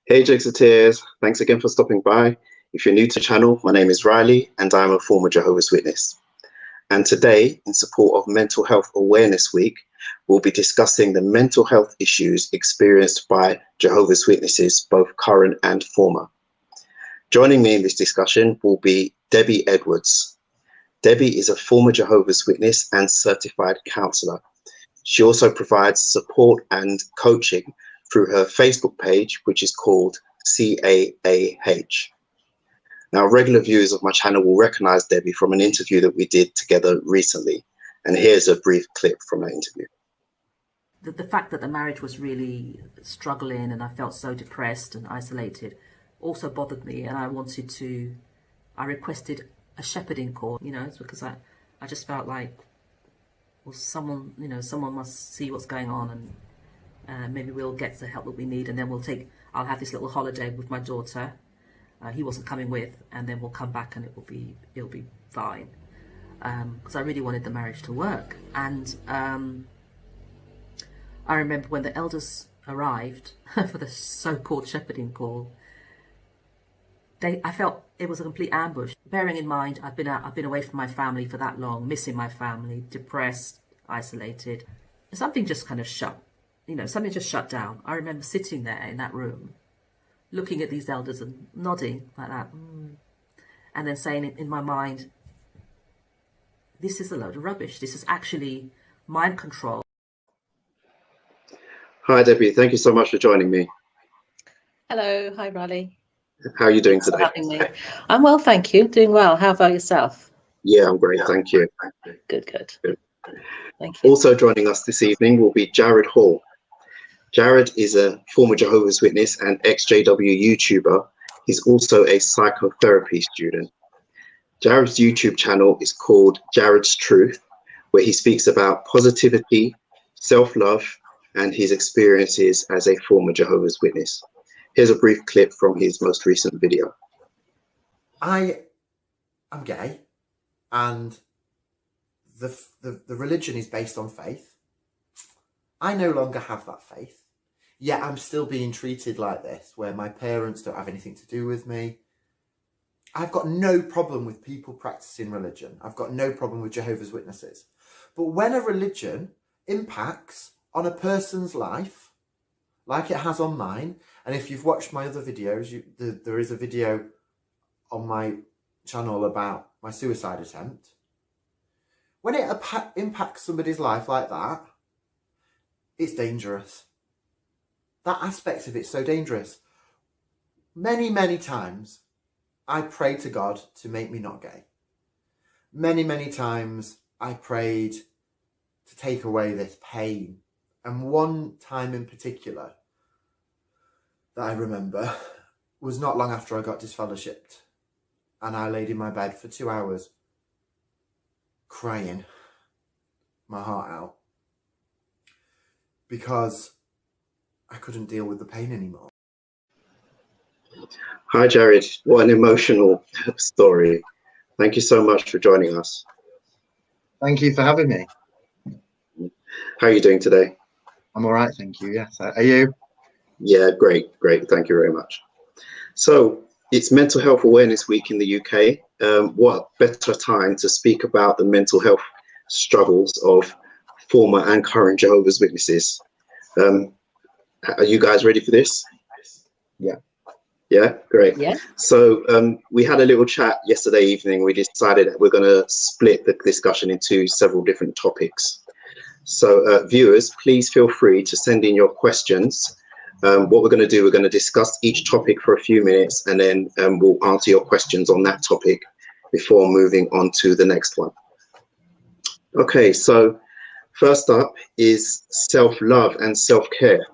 Hey ExJW, thanks again for stopping by. If you're new to the channel, my name is Riley and I'm a former Jehovah's Witness. And today, in support of Mental Health Awareness Week, we'll be discussing the mental health issues experienced by Jehovah's Witnesses, both current and former. Joining me in this discussion will be Debbie Edwards. Debbie is a former Jehovah's Witness and certified counsellor. She also provides support and coaching through her Facebook page, which is called CAAH. Now, regular viewers of my channel will recognize Debbie from an interview that we did together recently. And here's a brief clip from that interview. The fact that the marriage was really struggling and I felt so depressed and isolated also bothered me, and I requested a shepherding call, it's because I just felt like, well, someone must see what's going on, and maybe we'll get the help that we need, and then I'll have this little holiday with my daughter. He wasn't coming with, and then we'll come back and it'll be fine. Because I really wanted the marriage to work. And I remember when the elders arrived for the so-called shepherding call, I felt it was a complete ambush. Bearing in mind, I've been away from my family for that long, missing my family, depressed, isolated. Something just kind of something just shut down. I remember sitting there in that room, looking at these elders and nodding like that, and then saying in my mind, this is a load of rubbish. This is actually mind control. Hi, Debbie. Thank you so much for joining me. Hello. Hi, Riley. How are you doing today? Thanks for having me. I'm well, thank you. Doing well. How about yourself? Yeah, I'm great. Thank you. Good. Thank you. Also joining us this evening will be Jared Hall. Jared is a former Jehovah's Witness and ExJW YouTuber. He's also a psychotherapy student. Jared's YouTube channel is called Jared's Truth, where he speaks about positivity, self-love, and his experiences as a former Jehovah's Witness. Here's a brief clip from his most recent video. I am gay, and the religion is based on faith. I no longer have that faith, yet I'm still being treated like this, where my parents don't have anything to do with me. I've got no problem with people practicing religion. I've got no problem with Jehovah's Witnesses. But when a religion impacts on a person's life, like it has on mine, and if you've watched my other videos, there is a video on my channel about my suicide attempt. When it impacts somebody's life like that, it's dangerous. That aspect of it's so dangerous. Many times, I prayed to God to make me not gay. Many times, I prayed to take away this pain. And one time in particular that I remember was not long after I got disfellowshipped, and I laid in my bed for 2 hours crying my heart out because I couldn't deal with the pain anymore. Hi, Jared. What an emotional story. Thank you so much for joining us. Thank you for having me. How are you doing today? I'm all right, thank you. Yes, are you? Yeah, great. Thank you very much. So it's Mental Health Awareness Week in the UK. What better time to speak about the mental health struggles of former and current Jehovah's Witnesses? Are you guys ready for this? Yeah, great. Yeah. So we had a little chat yesterday evening. We decided that we're going to split the discussion into several different topics. So viewers, please feel free to send in your questions. What we're going to do, we're going to discuss each topic for a few minutes, and then we'll answer your questions on that topic before moving on to the next one. Okay, so first up is self-love and self-care.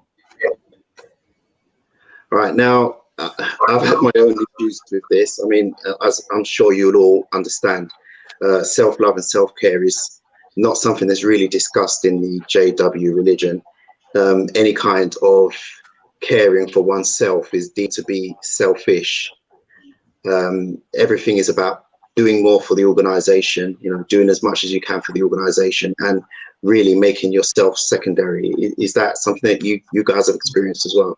All right, now I've had my own issues with this. I mean, as I'm sure you'll all understand, self-love and self-care is not something that's really discussed in the JW religion. Any kind of caring for oneself is deemed to be selfish. Everything is about doing more for the organization, doing as much as you can for the organization and really making yourself secondary. Is that something that you guys have experienced as well?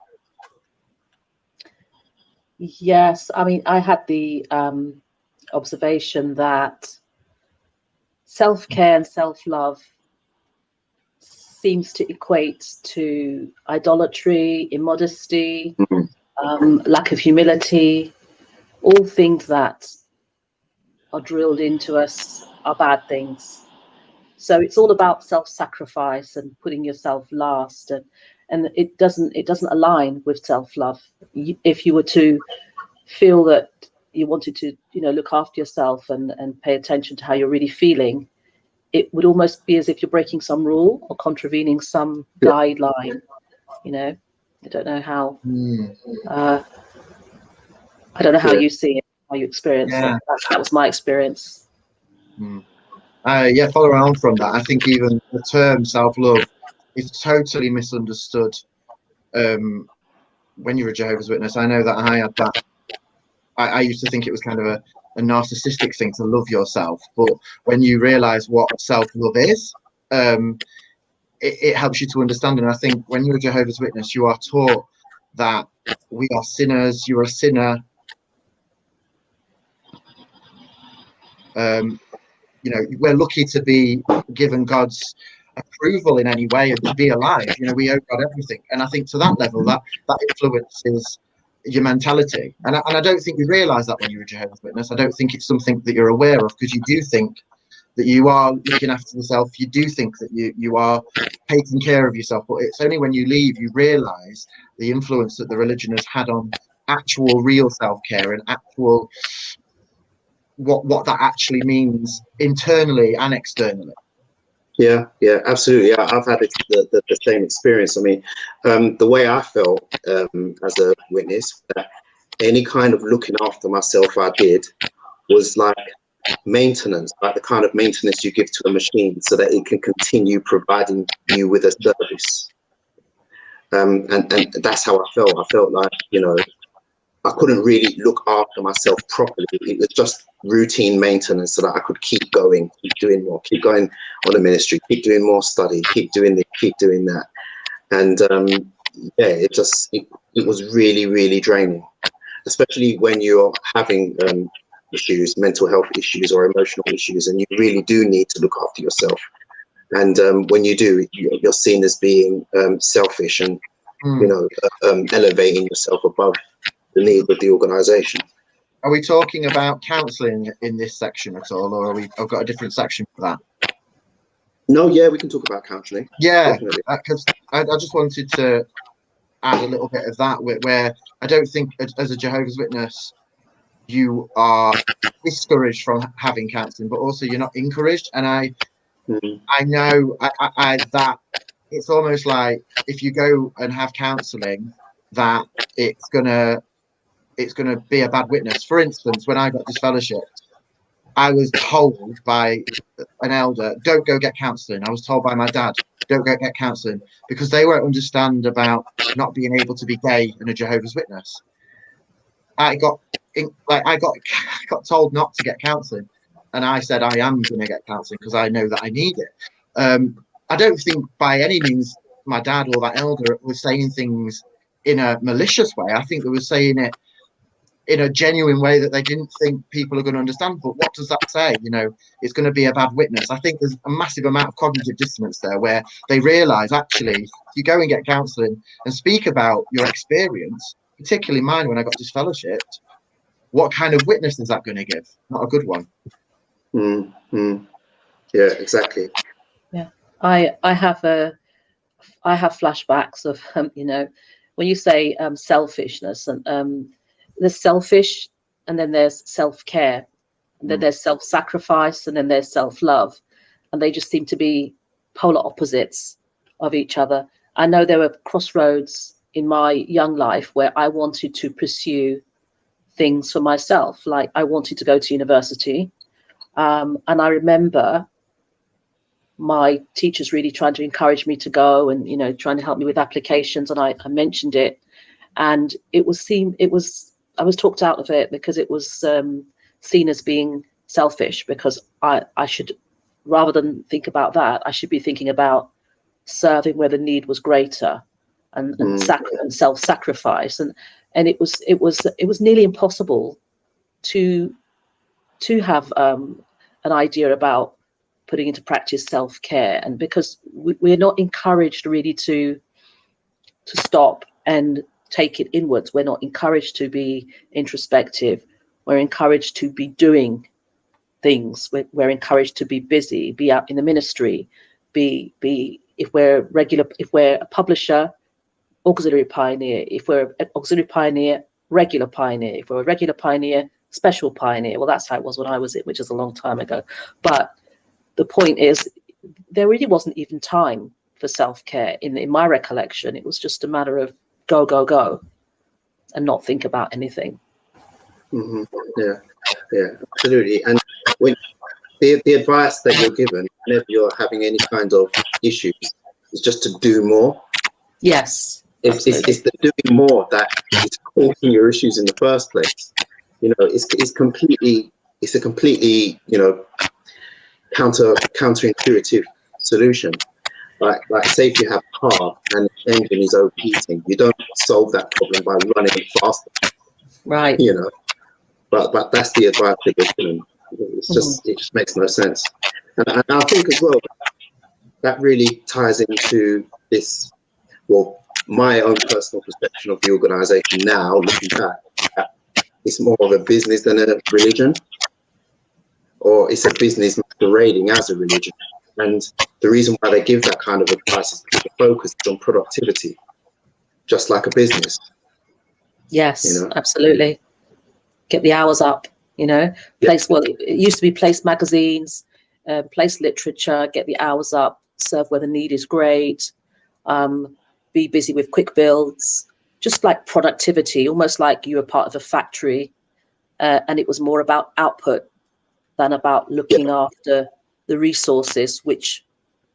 Yes, I mean, I had the observation that self-care and self-love seems to equate to idolatry, immodesty, lack of humility, all things that are drilled into us are bad things. So it's all about self-sacrifice and putting yourself last, and it doesn't align with self-love. If you were to feel that you wanted to, look after yourself and pay attention to how you're really feeling, it would almost be as if you're breaking some rule or contravening some guideline. I don't know how. I don't know how you see it, how you experience it. That was my experience. Follow on from that. I think even the term self-love is totally misunderstood. When you're a Jehovah's Witness, I know that I had that. I used to think it was kind of a narcissistic thing to love yourself, but when you realise what self-love is, it helps you to understand. And I think when you're a Jehovah's Witness, you are taught that we are sinners. You're a sinner. We're lucky to be given God's approval in any way and to be alive. We owe God everything. And I think to that level, that influences your mentality. And I don't think you realise that when you're a Jehovah's Witness. I don't think it's something that you're aware of, because you do think that you are looking after yourself. You do think that you are taking care of yourself. But it's only when you leave you realise the influence that the religion has had on actual real self-care and actual what that actually means internally and externally. Yeah, absolutely. I've had the same experience. I mean, the way I felt as a witness, that any kind of looking after myself I did was like maintenance, like the kind of maintenance you give to a machine so that it can continue providing you with a service. And that's how I felt. I felt like, I couldn't really look after myself properly. It was just routine maintenance so that I could keep going, keep doing more, keep going on the ministry, keep doing more study, keep doing this, keep doing that. And it was really, really draining, especially when you're having issues, mental health issues or emotional issues, and you really do need to look after yourself. And when you do, you're seen as being selfish and, elevating yourself above the needs of the organisation. Are we talking about counselling in this section at all, or I've got a different section for that? No, we can talk about counselling. Yeah, because I just wanted to add a little bit of that, where I don't think as a Jehovah's Witness you are discouraged from having counselling, but also you're not encouraged. And I know that it's almost like if you go and have counselling, that it's gonna be a bad witness. For instance, when I got disfellowshipped, I was told by an elder, don't go get counselling. I was told by my dad, don't go get counselling, because they won't understand about not being able to be gay and a Jehovah's Witness. I got told not to get counselling, and I said I am going to get counselling because I know that I need it. I don't think by any means my dad or that elder was saying things in a malicious way. I think they were saying it in a genuine way that they didn't think people are going to understand. But what does that say? It's going to be a bad witness. I think there's a massive amount of cognitive dissonance there, where they realise actually, if you go and get counselling and speak about your experience, particularly mine when I got disfellowshipped, what kind of witness is that going to give? Not a good one. Yeah, exactly. Yeah, I have flashbacks of when you say selfishness, and there's selfish, and then there's self-care, and then there's self-sacrifice, and then there's self-love, and they just seem to be polar opposites of each other. I know there were crossroads in my young life where I wanted to pursue things for myself, like I wanted to go to university, and I remember my teachers really trying to encourage me to go, and trying to help me with applications, and I mentioned it, and I was talked out of it because it was seen as being selfish, because I should, rather than think about that, I should be thinking about serving where the need was greater. and self-sacrifice, and it was nearly impossible to have an idea about putting into practice self-care. And because we're not encouraged really to stop and take it inwards, we're not encouraged to be introspective, we're encouraged to be doing things, we're encouraged to be busy, be out in the ministry, be if we're a publisher, auxiliary pioneer, if we're an auxiliary pioneer, regular pioneer, if we're a regular pioneer, special pioneer. Well, that's how it was when I was it, which is a long time ago. But the point is, there really wasn't even time for self-care in my recollection. It was just a matter of go and not think about anything. Yeah, absolutely. And when the advice that you're given whenever you're having any kind of issues is just to do more. Yes, it's the doing more that is causing your issues in the first place. You know, it's a completely counterintuitive solution. Like say if you have a car and the engine is overheating, you don't solve that problem by running faster. Right. You know, but that's the advice that you're given. It's just it just makes no sense. And I think as well that really ties into this. Well, my own personal perception of the organisation now, looking back, it's more of a business than a religion, or it's a business masquerading as a religion. And the reason why they give that kind of advice is because the focus is on productivity, just like a business. Yes, you know? Absolutely. Get the hours up, you know. Well, it used to be place magazines, place literature, get the hours up, serve where the need is great, be busy with quick builds, just like productivity, almost like you were part of a factory, and it was more about output than about looking after the resources, which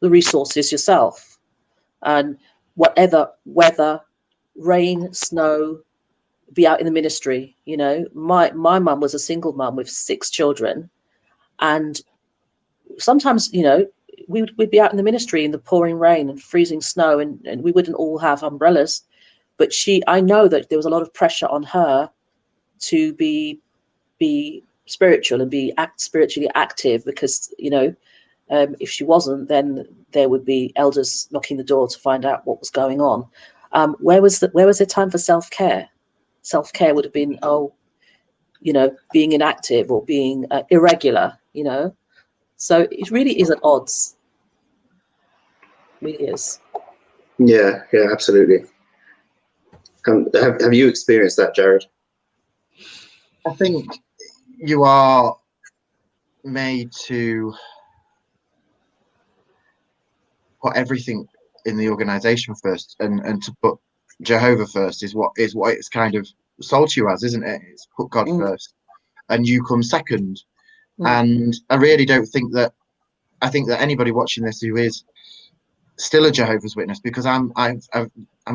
the resources yourself. And whatever weather, rain, snow, be out in the ministry. You know, my mum was a single mum with 6 children, and sometimes, you know, we'd be out in the ministry in the pouring rain and freezing snow, and we wouldn't all have umbrellas, but I know that there was a lot of pressure on her to be spiritual and be spiritually active, because, you know, if she wasn't, then there would be elders knocking the door to find out what was going on. Where was there time for self-care? Self-care would have been, you know, being inactive or being irregular, you know. So it really is at odds. It really is. Yeah, absolutely. Have you experienced that, Jared? I think you are made to put everything in the organisation first, and to put Jehovah first is what it's kind of sold to you as, isn't it? It's put God first, and you come second. And I really don't think that. I think that anybody watching this who is still a Jehovah's Witness, because I'm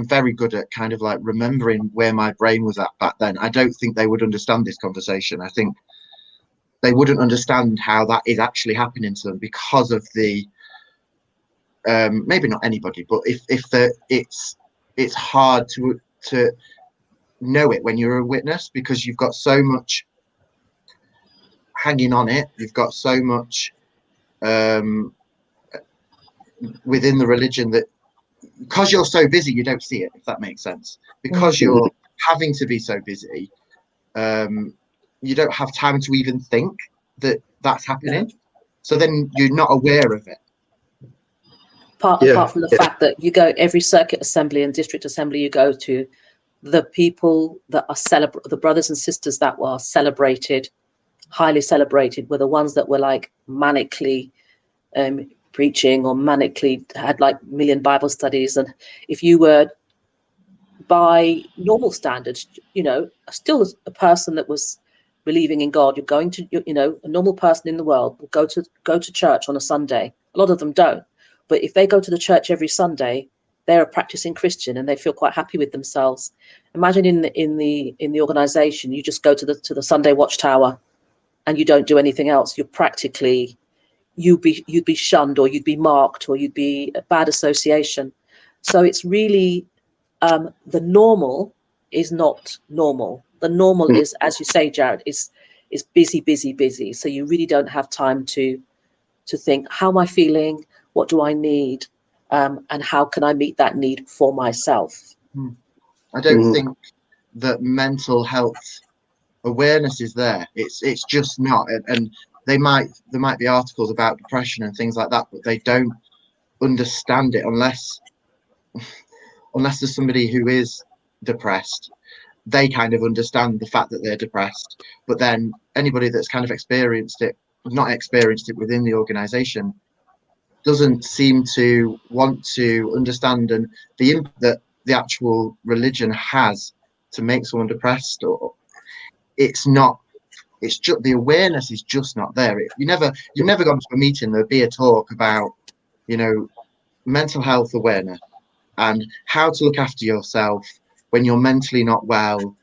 very good at kind of like remembering where my brain was at back then. I don't think they would understand this conversation. I think they wouldn't understand how that is actually happening to them because of the maybe not anybody, but if it's hard to know it when you're a witness, because you've got so much hanging on it. You've got so much within the religion that, because you're so busy, you don't see it, if that makes sense. Because you're having to be so busy, you don't have time to even think that that's happening. So then you're not aware of it. Apart from the fact that you go every circuit assembly and district assembly you go to, the people that are the brothers and sisters that were celebrated, highly celebrated, were the ones that were like manically preaching, or manically had like million Bible studies. And if you were, by normal standards, you know, still a person that was believing in God, you're going to, you know, a normal person in the world will go to church on a Sunday. A lot of them don't, but if they go to the church every Sunday, they're a practicing Christian and they feel quite happy with themselves. Imagine in the organization, you just go to the Sunday watchtower and you don't do anything else. You're practically, you'd be shunned, or you'd be marked, or you'd be a bad association. So it's really the normal is not normal. The normal is, as you say, Jared, is busy, busy, busy. So you really don't have time to think, how am I feeling? What do I need? And how can I meet that need for myself? I don't think that mental health awareness is there. It's just not. And there might be articles about depression and things like that, but they don't understand it unless there's somebody who is depressed. They kind of understand the fact that they're depressed, but then anybody that's kind of not experienced it within the organization doesn't seem to want to understand and the impact that the actual religion has to make someone depressed. Or it's just the awareness is just not there. You've never gone to a meeting, there'd be a talk about, mental health awareness and how to look after yourself when you're mentally not well.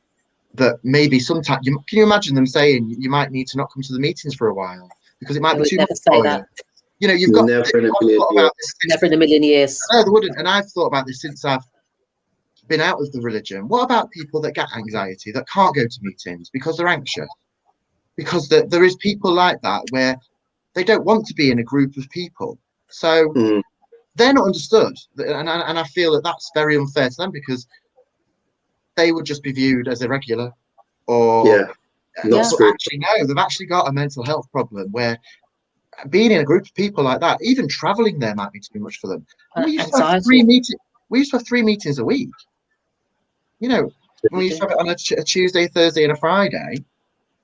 But maybe sometimes, can you imagine them saying you might need to not come to the meetings for a while because it might be too much for you? You've got never in a million years. No, they wouldn't. And I've thought about this since I've been out of the religion. What about people that get anxiety, that can't go to meetings because they're anxious? Because there is people like that where they don't want to be in a group of people. So they're not understood. And I feel that that's very unfair to them because they would just be viewed as irregular or actually no, they've actually got a mental health problem where being in a group of people like that, even traveling there might be too much for them. We used to have 3 meetings. We used to have 3 meetings a week. When we used to have it on a Tuesday, Thursday, and a Friday,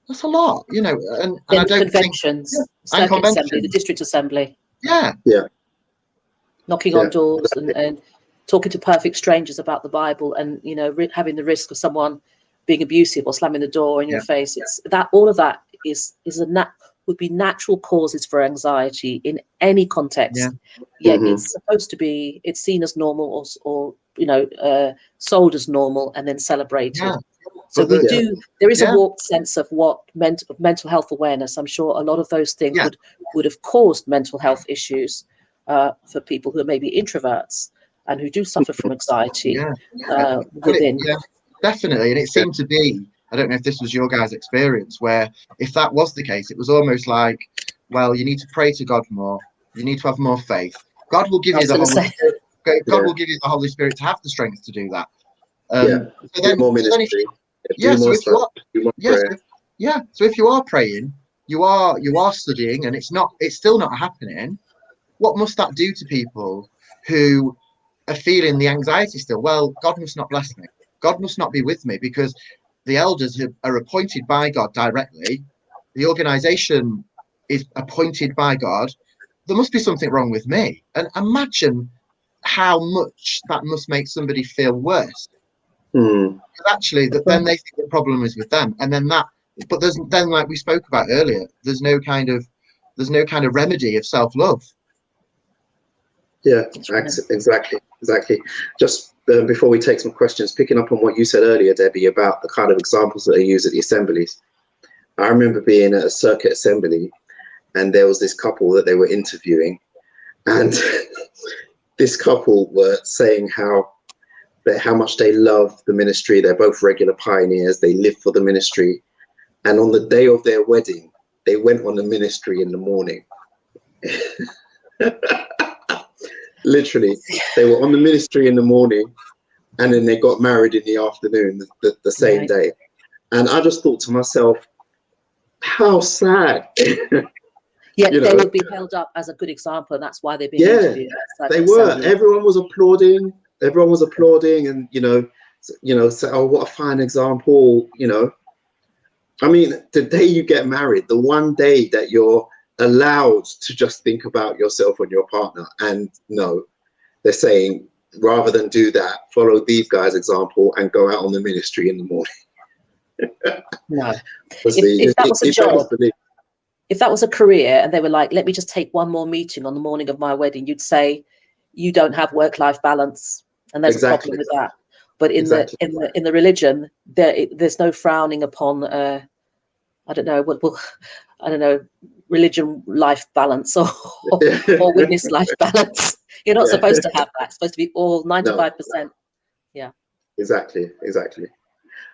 that's a lot. And I don't conventions, think conventions, assembly, the district assembly. Yeah. Knocking on doors and talking to perfect strangers about the Bible, and having the risk of someone being abusive or slamming the door in your face. It's that all of that would be natural causes for anxiety in any context. Yet it's supposed to be, it's seen as normal or sold as normal and then celebrated. So there is a warped sense of what mental health awareness. I'm sure a lot of those things would have caused mental health issues for people who are maybe introverts and who do suffer from anxiety within. Definitely. And it seemed to be, I don't know if this was your guys' experience, where if that was the case, it was almost like, well, you need to pray to God more. You need to have more faith. God will give you the Holy Spirit. God will give you the Holy Spirit to have the strength to do that. So if you are praying, you are studying, and it's still not happening. What must that do to people who are feeling the anxiety still? Well, God must not bless me. God must not be with me because the elders are appointed by God directly. The organization is appointed by God. There must be something wrong with me. And imagine how much that must make somebody feel worse. Because actually, then they think the problem is with them. And then but then like we spoke about earlier, there's no kind of remedy of self-love. Yeah, exactly. Just before we take some questions, picking up on what you said earlier, Debbie, about the kind of examples that they use at the assemblies. I remember being at a circuit assembly, and there was this couple that they were interviewing, and this couple were saying how much they love the ministry. They're both regular pioneers. They live for the ministry. And on the day of their wedding, they went on the ministry in the morning. Literally, they were on the ministry in the morning, and then they got married in the afternoon, the same day. And I just thought to myself, how sad. Yet they would be held up as a good example, and that's why they've been interviewed. They were. Everyone was applauding, and say, oh, what a fine example. I mean, the day you get married, the one day that you're allowed to just think about yourself and your partner, and no, they're saying rather than do that, follow these guys' example and go out on the ministry in the morning. No, if that was a job, if that was a career, and they were like, let me just take one more meeting on the morning of my wedding, you'd say you don't have work-life balance, and there's a problem with that. But in the religion, there's no frowning upon religion life balance or witness life balance. You're not supposed to have that. It's supposed to be all 95%. Yeah. Exactly.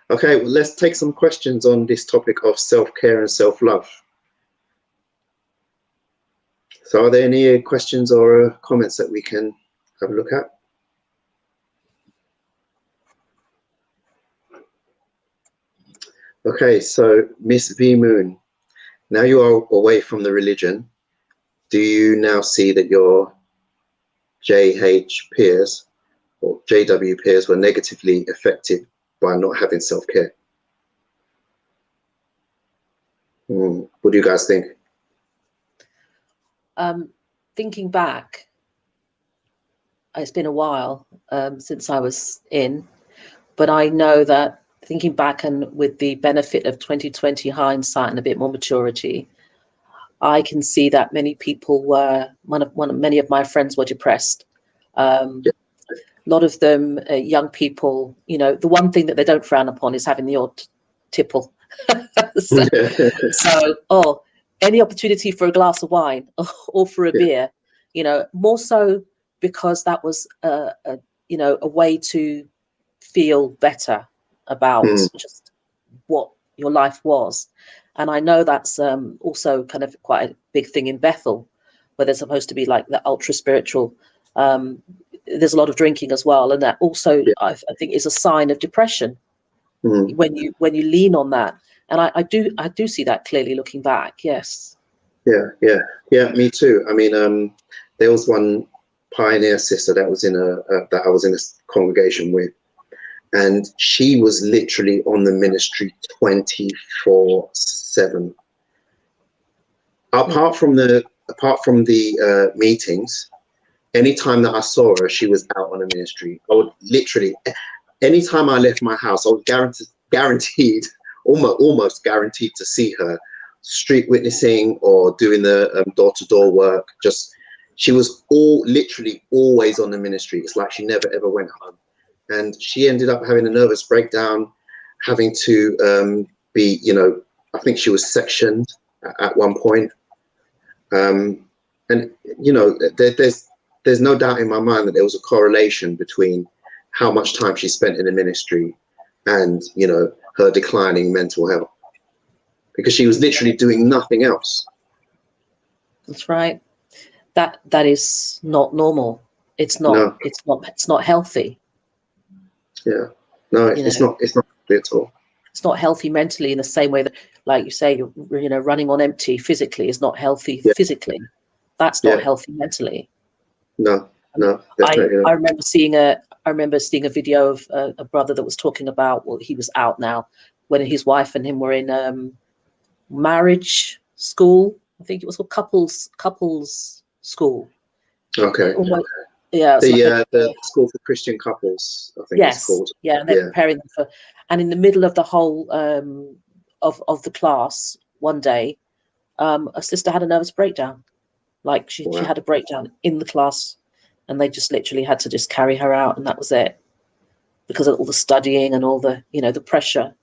Okay, well, let's take some questions on this topic of self-care and self-love. So are there any questions or comments that we can have a look at? Okay, so Miss V Moon, now you are away from the religion. Do you now see that your JH peers or JW peers were negatively affected by not having self-care? What do you guys think? Thinking back, it's been a while since I was in, but I know that thinking back and with the benefit of 2020 hindsight and a bit more maturity, I can see that many people were, many of my friends were depressed. A lot of them, young people, you know, the one thing that they don't frown upon is having the odd tipple. so, any opportunity for a glass of wine or for a beer, you know, more so because that was a way to feel better about just what your life was. And I know that's also kind of quite a big thing in Bethel, where there's supposed to be like the ultra spiritual. There's a lot of drinking as well, and that also I think is a sign of depression when you lean on that. And I do see that clearly looking back. Yes. Yeah. Me too. I mean, there was one pioneer sister that was that I was in a congregation with, and she was literally on the ministry 24/7. Apart from the meetings, anytime that I saw her, she was out on the ministry. I would literally, anytime I left my house, I was guaranteed, almost guaranteed to see her street witnessing or doing the door-to-door work. She was literally always on the ministry. It's like she never ever went home. And she ended up having a nervous breakdown, having to be, you know, I think she was sectioned at one point. And, you know, there's no doubt in my mind that there was a correlation between how much time she spent in the ministry and, you know, her declining mental health, because she was literally doing nothing else. That's right. That is not normal. It's not healthy. Yeah. No, it's not healthy at all. It's not healthy mentally in the same way that, like you say, you know, running on empty physically is not healthy physically. That's not healthy mentally. No, definitely not. I remember seeing a video of a brother that was talking about, well, he was out now, when his wife and him were in marriage school. I think it was called couples school. Okay. Yeah, the school for Christian couples, I think it's called. Yeah, and they're preparing them for, and in the middle of the whole of the class one day, a sister had a nervous breakdown. Like she had a breakdown in the class, and they just literally had to just carry her out, and that was it, because of all the studying and all the, you know, the pressure.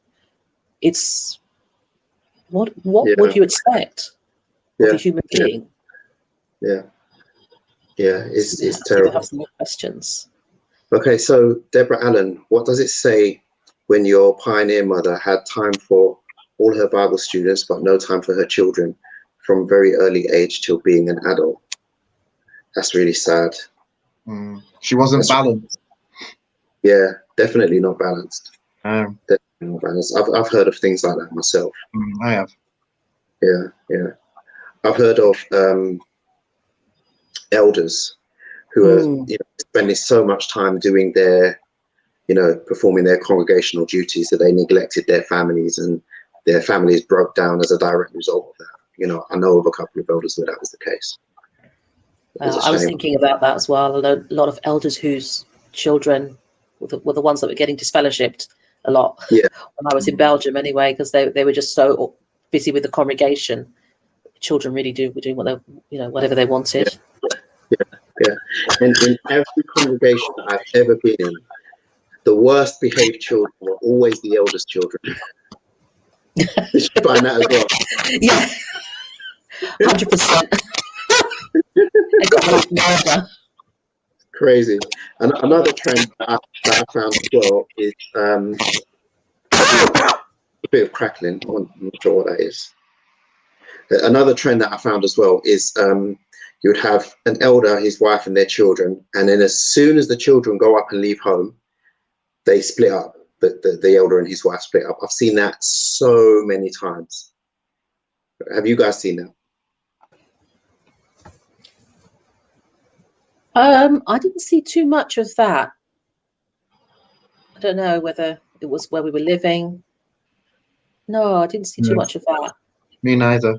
It's what would you expect of a human being? It's terrible. Have some more questions. Okay, so Deborah Allen, what does it say when your pioneer mother had time for all her Bible students but no time for her children from very early age till being an adult? That's really sad. She wasn't balanced. Yeah, definitely not balanced. Definitely not balanced. I've heard of things like that myself. I have. Yeah. I've heard of elders who are, you know, spending so much time doing their, you know, performing their congregational duties that they neglected their families, and their families broke down as a direct result of that. You know, I know of a couple of elders where that was the case. I was thinking about that as well. A lot of elders whose children were the ones that were getting disfellowshipped a lot when I was in Belgium anyway, because they were just so busy with the congregation. Children really were doing what they, you know, whatever they wanted. Yeah. And in every congregation I've ever been in, the worst behaved children were always the eldest children. You should find that as well. Yeah, 100%. Crazy. And another trend that I found as well is a bit of crackling. I'm not sure what that is. Another trend that I found as well is you would have an elder, his wife, and their children, and then as soon as the children go up and leave home, they split up. The elder and his wife split up. I've seen that so many times. Have you guys seen that? I didn't see too much of that. I don't know whether it was where we were living. No, I didn't see too much of that. Me neither.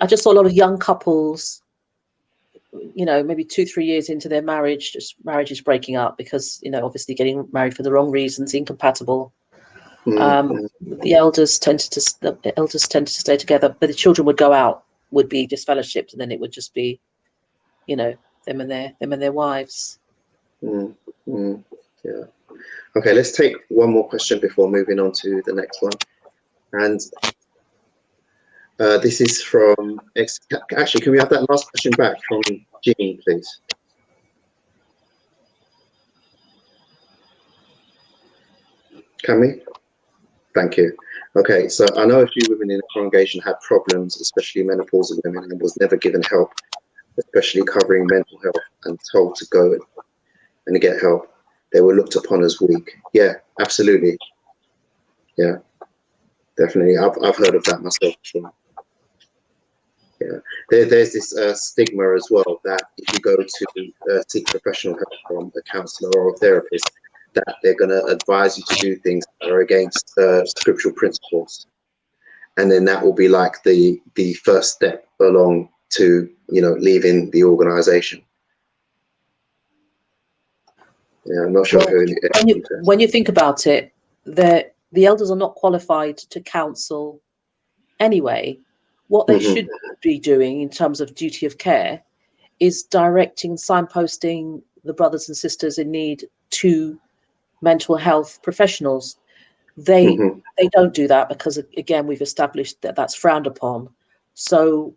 I just saw a lot of young couples, you know, maybe 2-3 years into their marriage, just marriages breaking up because, you know, obviously getting married for the wrong reasons, incompatible. The elders tended to stay together, but the children would go out, would be disfellowshipped, and then it would just be, you know, them and their wives. Yeah. Okay, let's take one more question before moving on to the next one. And this is from actually, can we have that last question back from Jean, please? Can we? Thank you. Okay, so I know a few women in the congregation had problems, especially menopausal women, and was never given help, especially covering mental health, and told to go and get help. They were looked upon as weak. Yeah, absolutely. Yeah, definitely. I've heard of that myself before. Yeah, there's this stigma as well that if you go to seek professional help from a counsellor or a therapist, that they're going to advise you to do things that are against scriptural principles, and then that will be like the first step along to, you know, leaving the organisation. Yeah, I'm not sure. Well, when you think about it, the elders are not qualified to counsel anyway. What they should be doing in terms of duty of care is directing, signposting the brothers and sisters in need to mental health professionals. They don't do that because, again, we've established that that's frowned upon. So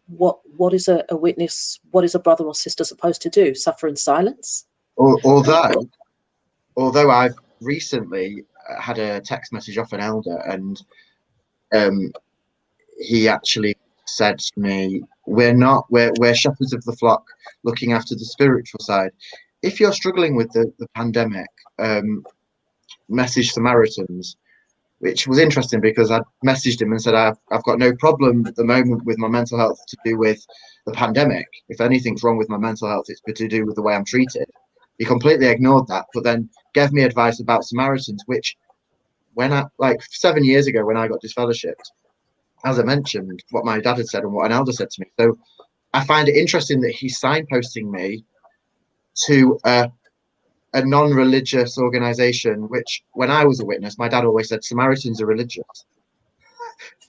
what is a witness, what is a brother or sister supposed to do? Suffer in silence? Although I've recently had a text message off an elder, and he actually said to me, we're shepherds of the flock looking after the spiritual side. If you're struggling with the pandemic, message Samaritans, which was interesting because I messaged him and said, I've got no problem at the moment with my mental health to do with the pandemic. If anything's wrong with my mental health, it's to do with the way I'm treated. He completely ignored that, but then gave me advice about Samaritans, which when like 7 years ago when I got disfellowshipped, as I mentioned, what my dad had said and what an elder said to me. So I find it interesting that he's signposting me to a non-religious organisation, which when I was a witness, my dad always said Samaritans are religious,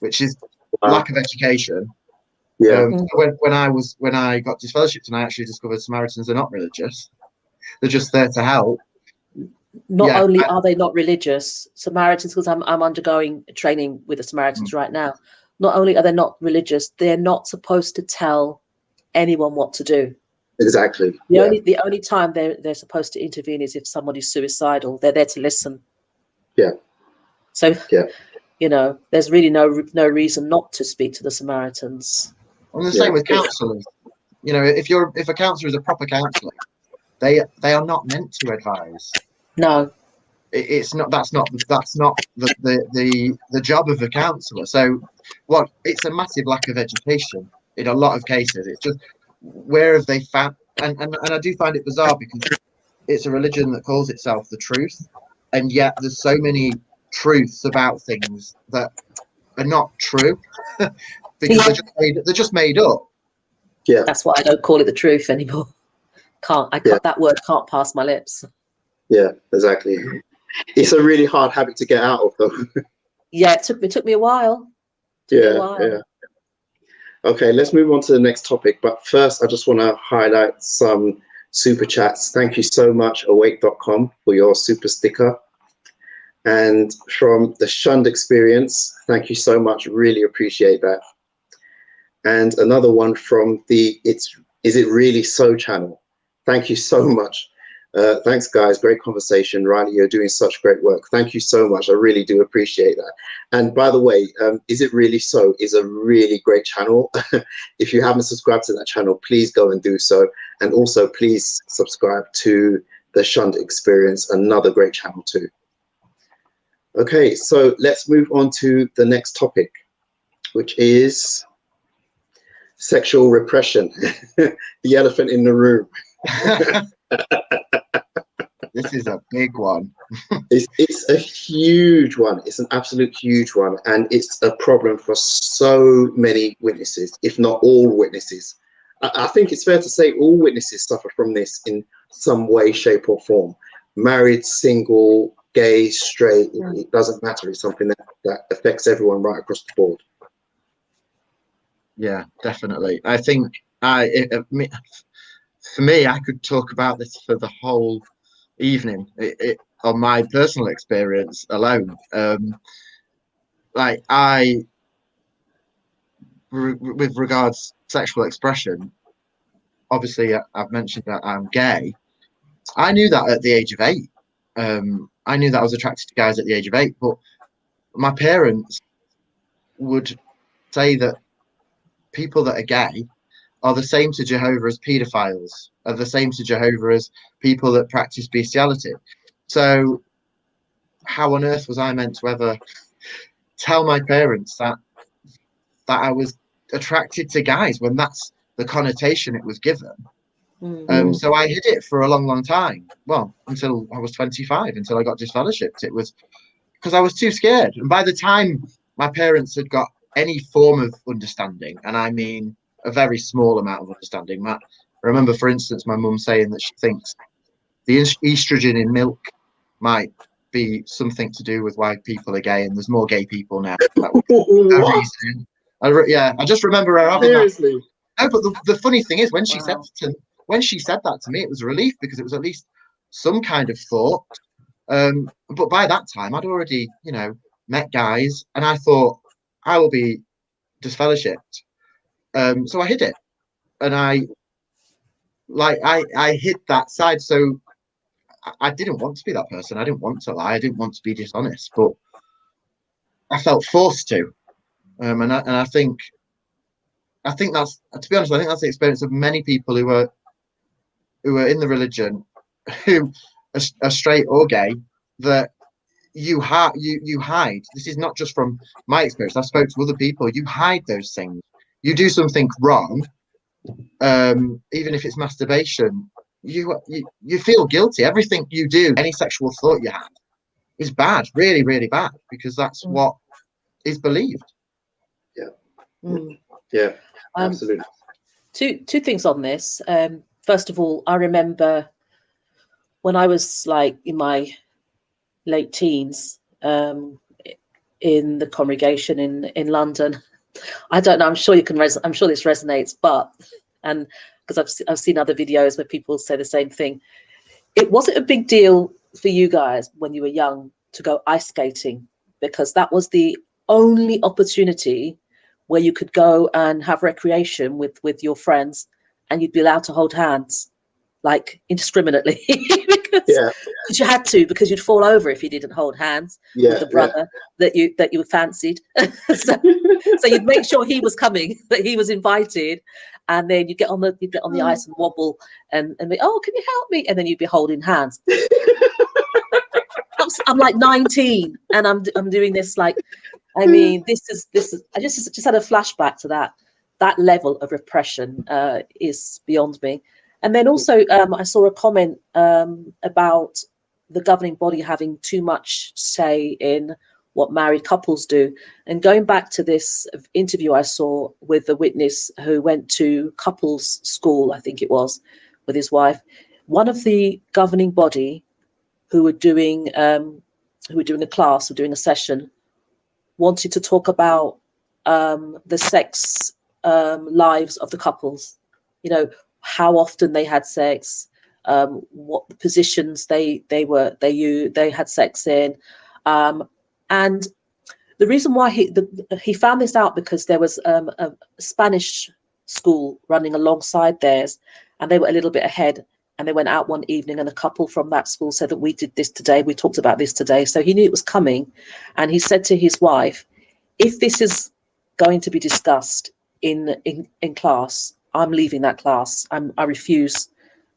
which is lack of education. Yeah. When I got disfellowshipped and I actually discovered Samaritans are not religious, they're just there to help. Not only are they not religious, Samaritans, because I'm undergoing training with the Samaritans right now. Not only are they not religious, they're not supposed to tell anyone what to do. Exactly. The only time they're supposed to intervene is if somebody's suicidal. They're there to listen. Yeah. So you know, there's really no reason not to speak to the Samaritans. And the same with counsellors. You know, if a counsellor is a proper counsellor, they are not meant to advise. No. It's not. That's not the job of a counsellor. So, it's a massive lack of education in a lot of cases. It's just, where have they found? And I do find it bizarre because it's a religion that calls itself the truth, and yet there's so many truths about things that are not true because they're just made up. Yeah, that's why I don't call it the truth anymore. That word can't pass my lips. Yeah, exactly. It's a really hard habit to get out of, though. Yeah, it took me a while. Yeah. Okay, let's move on to the next topic. But first, I just want to highlight some super chats. Thank you so much, awake.com, for your super sticker. And from the Shunned Experience, thank you so much. Really appreciate that. And another one from the Is It Really So channel. Thank you so much. Thanks, guys. Great conversation. Riley, you're doing such great work. Thank you so much. I really do appreciate that. And by the way, Is It Really So is a really great channel. If you haven't subscribed to that channel, please go and do so. And also, please subscribe to The Shunned Experience, another great channel too. Okay, so let's move on to the next topic, which is sexual repression, the elephant in the room. This is a big one. It's a huge one. It's an absolute huge one. And it's a problem for so many witnesses, if not all witnesses. I think it's fair to say all witnesses suffer from this in some way, shape or form. Married, single, gay, straight, it doesn't matter. It's something that affects everyone right across the board. Yeah, definitely. I think for me, I could talk about this for the whole evening on my personal experience alone. With regards to sexual expression, obviously I've mentioned that I'm gay. I knew that at the age of 8. I knew that I was attracted to guys at the age of 8, but my parents would say that people that are gay are the same to Jehovah as paedophiles, are the same to Jehovah as people that practice bestiality. So how on earth was I meant to ever tell my parents that I was attracted to guys when that's the connotation it was given? So I hid it for a long, long time. Well, until I was 25, until I got disfellowshipped. It was because I was too scared. And by the time my parents had got any form of understanding, and I mean a very small amount of understanding, I remember, for instance, my mum saying that she thinks the estrogen in milk might be something to do with why people are gay, and there's more gay people now. That was a reason. I just remember her having Seriously? that. No, but the funny thing is, when she said that to me, it was a relief, because it was at least some kind of thought. But by that time, I'd already, met guys, and I thought I will be disfellowshipped. So I hid it, and I hid that side. So I didn't want to be that person. I didn't want to lie. I didn't want to be dishonest, but I felt forced to. And I think that's, to be honest, I think that's the experience of many people who are in the religion, who are straight or gay, that you hide. This is not just from my experience. I spoke to other people. You hide those things. You do something wrong, even if it's masturbation, you feel guilty. Everything you do, any sexual thought you have, is bad, really, really bad, because that's what is believed. Yeah, absolutely. Two things on this. First of all, I remember when I was like in my late teens, in the congregation in London. I don't know. I'm sure I'm sure this resonates, and because I've seen other videos where people say the same thing. It wasn't a big deal for you guys when you were young to go ice skating, because that was the only opportunity where you could go and have recreation with your friends, and you'd be allowed to hold hands, like indiscriminately, because you had to, because you'd fall over if you didn't hold hands with the brother that you fancied. so you'd make sure he was coming, that he was invited, and then you'd get on the ice and wobble and be, oh, can you help me? And then you'd be holding hands. I'm like 19, and I'm doing this, like, I mean, this is I just had a flashback to that level of repression is beyond me. And then also I saw a comment about the governing body having too much say in what married couples do. And going back to this interview I saw with the witness who went to couples school, I think it was, with his wife, one of the governing body who were doing a class or doing a session wanted to talk about the sex lives of the couples, how often they had sex, what the positions they had sex in, and the reason why he found this out, because there was a Spanish school running alongside theirs, and they were a little bit ahead, and they went out one evening, and a couple from that school said that we did this today, we talked about this today. So he knew it was coming, and he said to his wife, if this is going to be discussed in class, I'm leaving that class. I refuse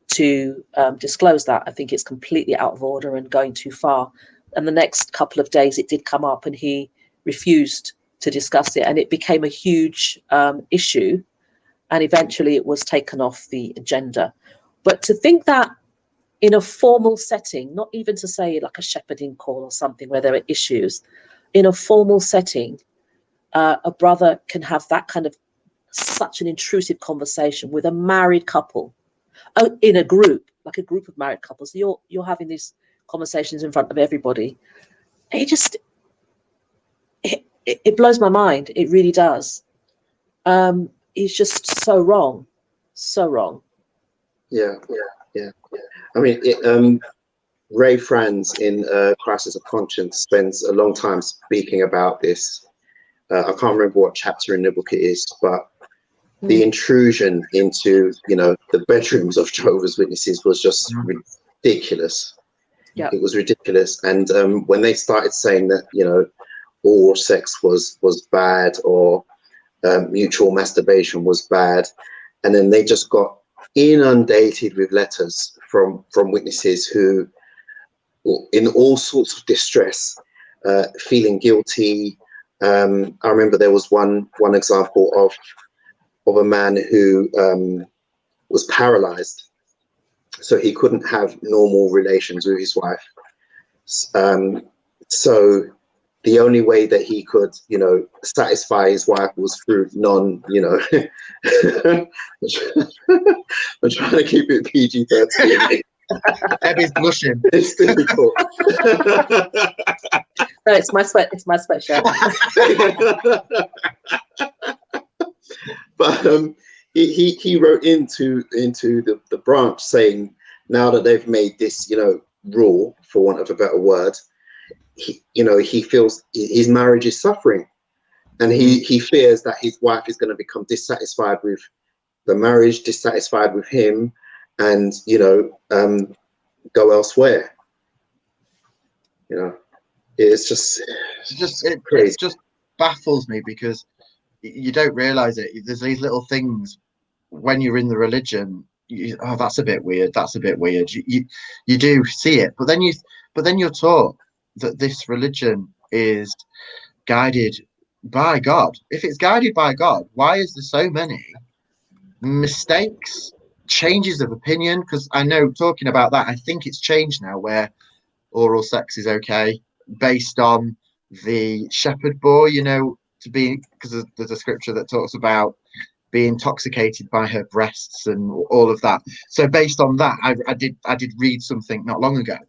to disclose that. I think it's completely out of order and going too far. And the next couple of days it did come up, and he refused to discuss it, and it became a huge issue, and eventually it was taken off the agenda. But to think that in a formal setting, not even to say like a shepherding call or something where there are issues, in a formal setting, a brother can have that kind of such an intrusive conversation with a married couple in a group, like a group of married couples. You're having these conversations in front of everybody. It blows my mind. It really does. It's just so wrong, so wrong. Yeah. I mean, Ray Franz in Crisis of Conscience spends a long time speaking about this. I can't remember what chapter in the book it is, but the intrusion into, the bedrooms of Jehovah's Witnesses was just ridiculous. Yeah, it was ridiculous. And when they started saying that, oral sex was bad, or mutual masturbation was bad, and then they just got inundated with letters from witnesses who, in all sorts of distress, feeling guilty. I remember there was one example of a man who was paralyzed, so he couldn't have normal relations with his wife. So the only way that he could, satisfy his wife was through I'm trying to keep it PG-13. Debbie's blushing. It's difficult. no, it's my sweatshirt. But he wrote into the branch saying, now that they've made this, rule, for want of a better word, he feels his marriage is suffering, and he fears that his wife is going to become dissatisfied with the marriage, dissatisfied with him, and go elsewhere. It's just crazy. It just baffles me, because you don't realize it. There's these little things when you're in the religion. That's a bit weird. That's a bit weird. You do see it, but then you're taught that this religion is guided by God. If it's guided by God, why is there so many mistakes, changes of opinion? Because I know, talking about that, I think it's changed now, where oral sex is okay based on the shepherd boy, to be, because there's a scripture that talks about being intoxicated by her breasts and all of that. So based on that, I did read something not long ago.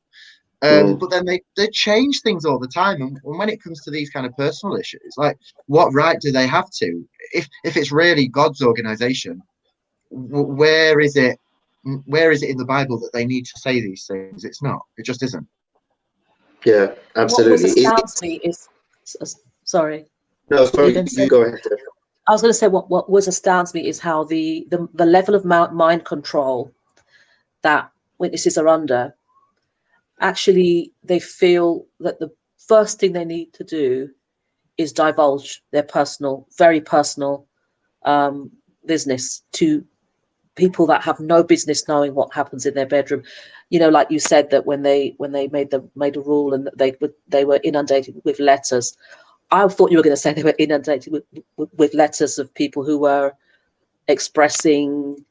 But then they change things all the time, and when it comes to these kind of personal issues, like, what right do they have to? If it's really God's organization, where is it in the Bible that they need to say these things? It's not. It just isn't. Yeah, absolutely. What astounds me is, sorry. No, sorry. You go ahead. I was going to say what astounds me is how the level of mind control that witnesses are under. Actually, they feel that the first thing they need to do is divulge their very personal business to people that have no business knowing what happens in their bedroom. Like you said, that when they made a rule, and they were inundated with letters. I thought you were going to say they were inundated with letters of people who were expressing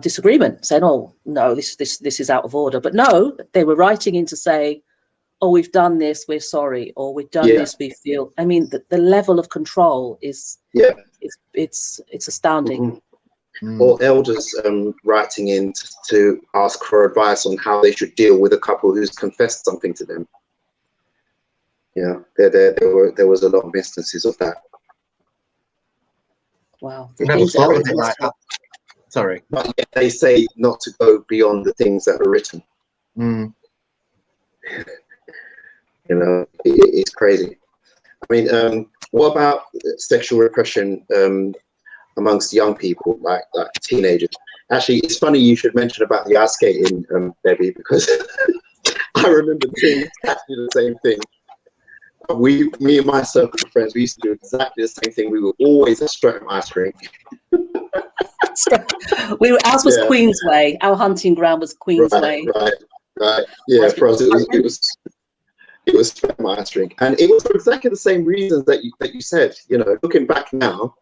disagreement, saying, "Oh no, this is out of order." But no, they were writing in to say, "Oh, we've done this, we're sorry," or "We've done this, we feel." I mean, the level of control is it's astounding. Or elders writing in to ask for advice on how they should deal with a couple who's confessed something to them. There was a lot of instances of that. Wow. Never thought of it like that. Sorry. But yet they say not to go beyond the things that are written. It's crazy. I mean, what about sexual repression amongst young people, like teenagers? Actually, it's funny you should mention about the ice skating, Debbie, because I remember doing exactly the same thing. Me and my circle of friends, we used to do exactly the same thing. We were always at Streatham Ice Rink. Ours was Queensway. Our hunting ground was Queensway. Right. Yeah, for us it was Streatham Ice Rink, and it was for exactly the same reasons that you said. You know, looking back now,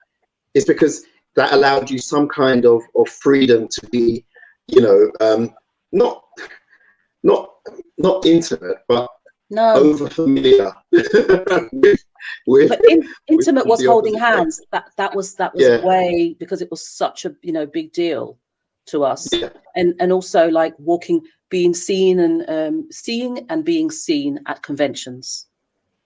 it's because that allowed you some kind of freedom to be, you know, not intimate, but over familiar with but intimate was holding hands. That was a way, because it was such a big deal to us, and also like being seen and seeing and being seen at conventions.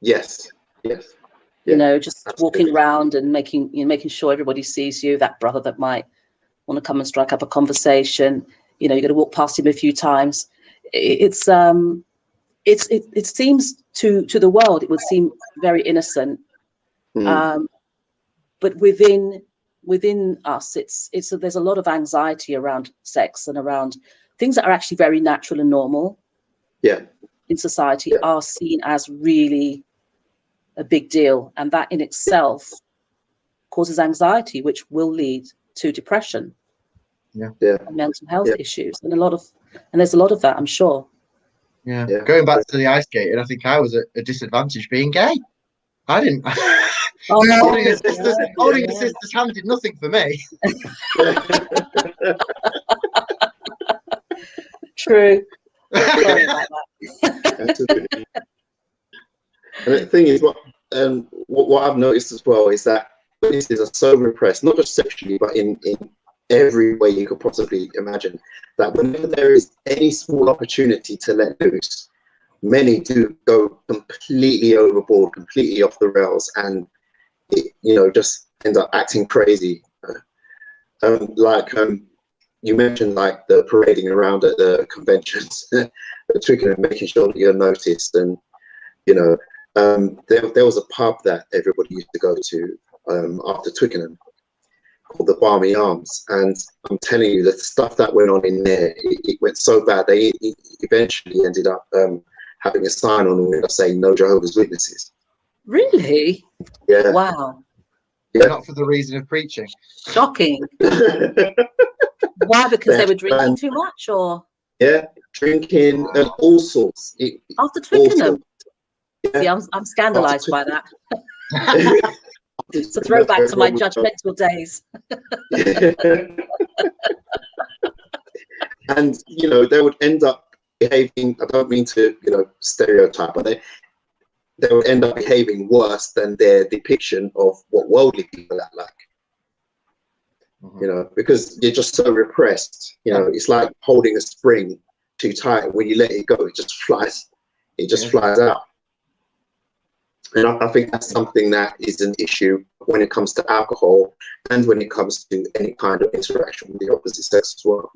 Yes. You know, just absolutely. walking around and making sure everybody sees you. That brother that might want to come and strike up a conversation. You know, you're going to walk past him a few times. It seems to the world it would seem very innocent, but within us, there's a lot of anxiety around sex and around things that are actually very natural and normal. In society, are seen as really a big deal, and that in itself causes anxiety, which will lead to depression, and mental health issues, and there's a lot of that, I'm sure. Going back to the ice skating, I think I was at a disadvantage being gay. I didn't. Holding your sister's hand did nothing for me. True. Sorry about that. And the thing is, what I've noticed as well is that witnesses are so repressed, not just sexually, but in every way you could possibly imagine, that whenever there is any small opportunity to let loose, many do go completely overboard, completely off the rails, and just end up acting crazy. You mentioned like the parading around at the conventions, the Twickenham, making sure that you're noticed, and there was a pub that everybody used to go to after Twickenham called the Barmy Arms, and I'm telling you, the stuff that went on in there, it went so bad. They eventually ended up having a sign on the window saying "No Jehovah's Witnesses." Really? Yeah. Wow. Yeah. Not for the reason of preaching. Shocking. Why? Because they were drinking too much, or? Yeah, drinking and all sorts. After Twickenham. See, I'm scandalised by that. It's a throwback to my judgmental days. And they would end up behaving, I don't mean to stereotype, but they would end up behaving worse than their depiction of what worldly people act like. Because you're just so repressed. It's like holding a spring too tight. When you let it go, it just flies out. And I think that's something that is an issue when it comes to alcohol, and when it comes to any kind of interaction with the opposite sex as well.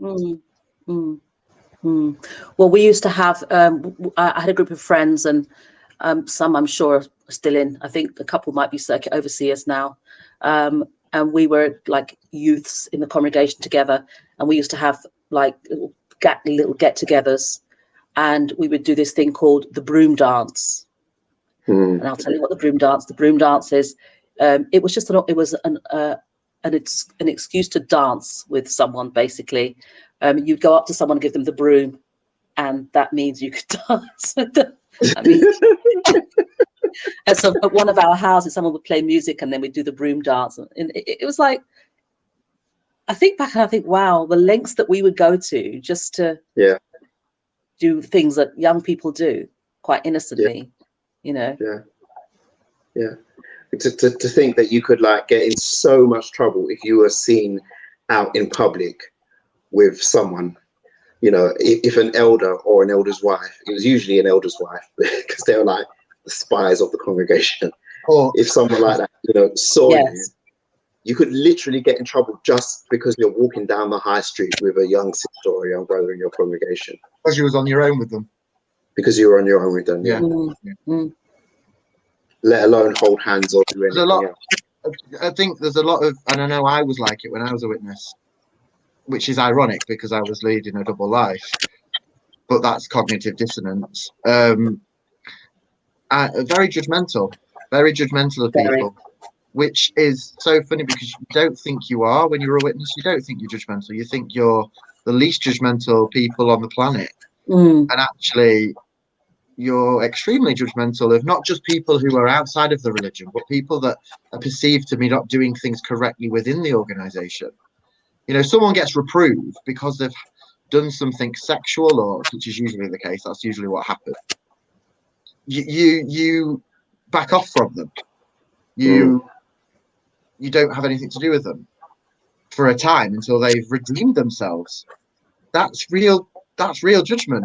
Well, we used to have, I had a group of friends, and some I'm sure are still in. I think a couple might be circuit overseers now. And we were like youths in the congregation together, and we used to have like little get-togethers, and we would do this thing called the broom dance. And I'll tell you what the broom dance is. It was just an excuse to dance with someone. Basically, you'd go up to someone and give them the broom, and that means you could dance with them. And so at one of our houses, someone would play music, and then we'd do the broom dance. And it was like, I think back and I think, wow, the lengths that we would go to just to do things that young people do quite innocently. To think that you could like get in so much trouble if you were seen out in public with someone, if an elder or an elder's wife, it was usually an elder's wife because they were like the spies of the congregation. Or if someone like that, saw you could literally get in trouble just because you're walking down the high street with a young sister or a young brother in your congregation. Because you was on your own with them. Because you were on your own with them, let alone hold hands or do anything else. I think there's a lot of, and I know I was like it when I was a witness. which is ironic because I was leading a double life, but that's cognitive dissonance. Very judgmental of people, which is so funny because you don't think you are when you're a witness. You don't think you're judgmental. You think you're the least judgmental people on the planet. And actually, you're extremely judgmental of not just people who are outside of the religion, but people that are perceived to be not doing things correctly within the organization. You know, someone gets reproved because they've done something sexual, or which is usually the case. That's usually what happens. You back off from them. You don't have anything to do with them for a time until they've redeemed themselves. That's real judgment.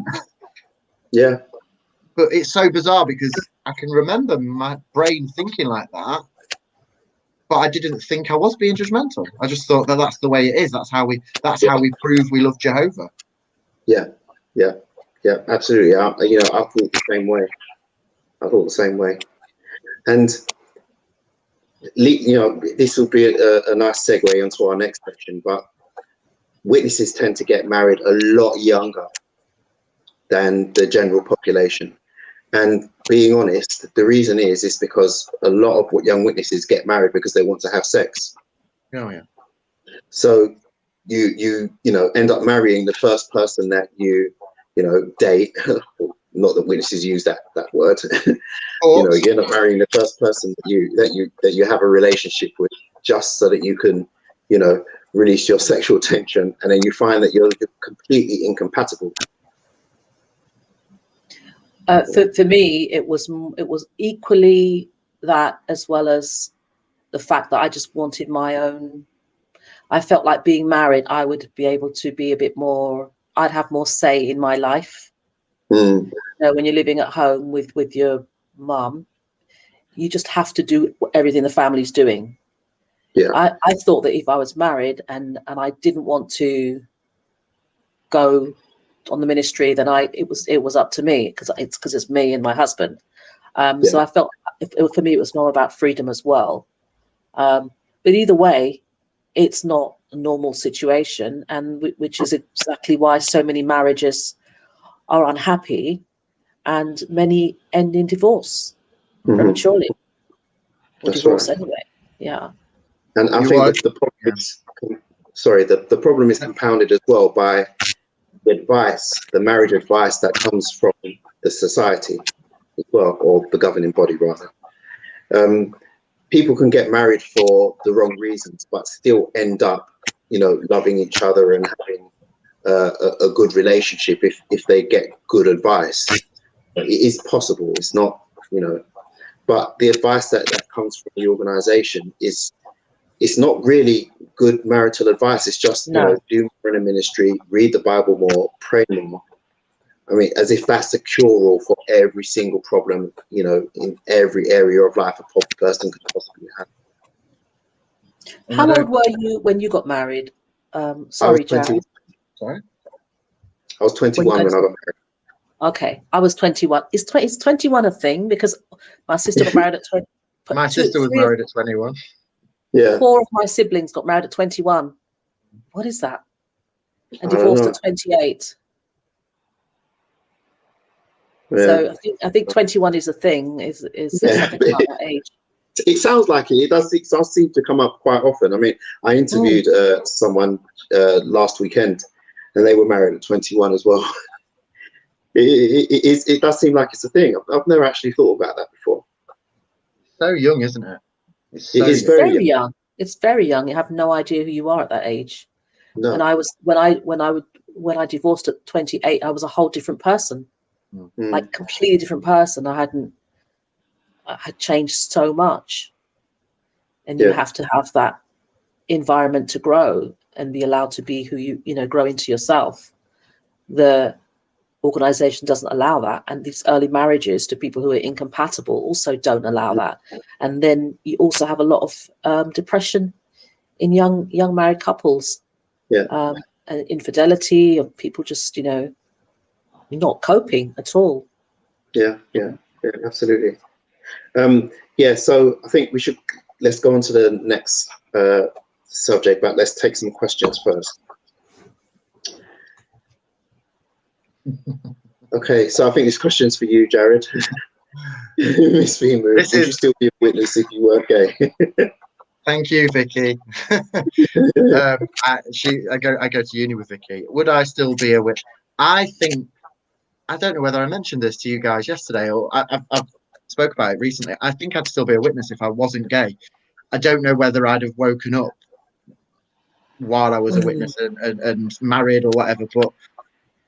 Yeah. But it's so bizarre because I can remember my brain thinking like that, but I didn't think I was being judgmental. I just thought that that's the way it is. That's how we prove we love Jehovah. Yeah, absolutely. I thought the same way. And this will be a nice segue onto our next section. But witnesses tend to get married a lot younger than the general population. And being honest, the reason is because a lot of young witnesses get married because they want to have sex. Oh yeah. So you end up marrying the first person that you date. Not that witnesses use that word. You end up marrying the first person that you have a relationship with, just so that you can release your sexual tension, and then you find that you're completely incompatible. For me, it was equally that, as well as the fact that I just wanted my own. I felt like being married, I would be able to be a bit more. I'd have more say in my life. When you're living at home with your mum, you just have to do everything the family's doing. Yeah. I thought that if I was married and I didn't want to go on the ministry, then it was up to me because it's me and my husband. So I felt for me it was more about freedom as well. But either way, it's not a normal situation, and which is exactly why so many marriages are unhappy, and many end in divorce prematurely, or That's divorce right. anyway. Yeah. And I think that the problem is compounded as well by the marriage advice that comes from the society as well, or the governing body rather. People can get married for the wrong reasons, but still end up, loving each other and having a good relationship if they get good advice. It is possible. It's not, but the advice that comes from the organisation it's not really good marital advice. It's just, do more in a ministry, read the Bible more, pray more. I mean, as if that's a cure-all for every single problem, in every area of life a person could possibly have. How old were you when you got married? Sorry, Jared. Sorry? I was 21 when I got married. Okay, I was 21. Is 21 a thing? Because my sister got married at 20. My sister was married at 21. Yeah. 4 of my siblings got married at 21. What is that? And divorced at 28. Yeah. So I think 21 is a thing. Is something about that age. It sounds like it. It does seem to come up quite often. I mean, I interviewed someone last weekend, and they were married at 21 as well. It does seem like it's a thing. I've never actually thought about that before. So young, isn't it? It is very young. It's very young. You have no idea who you are at that age. No. And when I divorced at 28, I was a whole different person, like completely different person. I had changed so much, and you have to have that environment to grow and be allowed to be who you grow into yourself. The organization doesn't allow that, and these early marriages to people who are incompatible also don't allow that. And then you also have a lot of depression in young married couples, and infidelity, of people just not coping at all. Yeah, absolutely. So I think let's go on to the next subject, but let's take some questions first. Okay, so I think this question's for you, Jared. Miss Fema, would you still be a witness if you weren't gay? Thank you, Vicky. I go to uni with Vicky. Would I still be a witness? I think, I don't know whether I mentioned this to you guys yesterday, or I've spoke about it recently. I think I'd still be a witness if I wasn't gay. I don't know whether I'd have woken up while I was a witness and married or whatever, but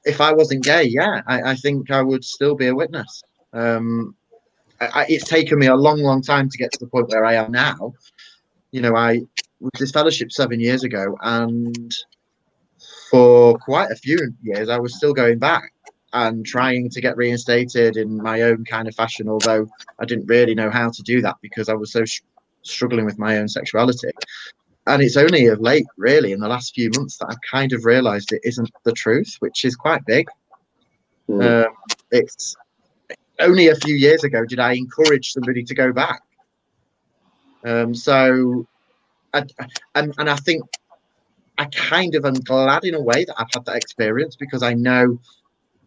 if I wasn't gay, yeah, I think I would still be a witness. It's taken me a long time to get to the point where I am now. You know, I was this fellowship 7 years ago, and for quite a few years, I was still going back and trying to get reinstated in my own kind of fashion, although I didn't really know how to do that because I was so struggling with my own sexuality. And it's only of late, really, in the last few months, that I've kind of realised it isn't the truth, which is quite big. It's only a few years ago did I encourage somebody to go back. So I think I kind of am glad in a way that I've had that experience, because I know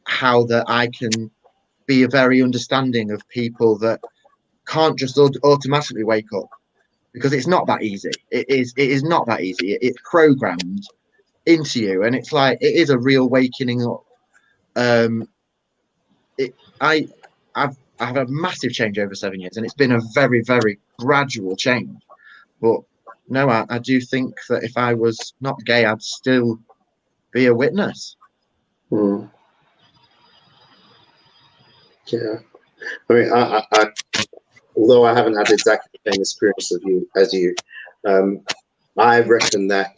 how that I can be a very understanding of people that can't just automatically wake up, because it's not that easy. It is not that easy. It's programmed into you, and it's like it is a real wakening up. I've had a massive change over 7 years, and it's been a very, very gradual change. But no, I do think that if I was not gay, I'd still be a witness. Yeah, I mean, I although I haven't had exactly the same experience as you, I reckon that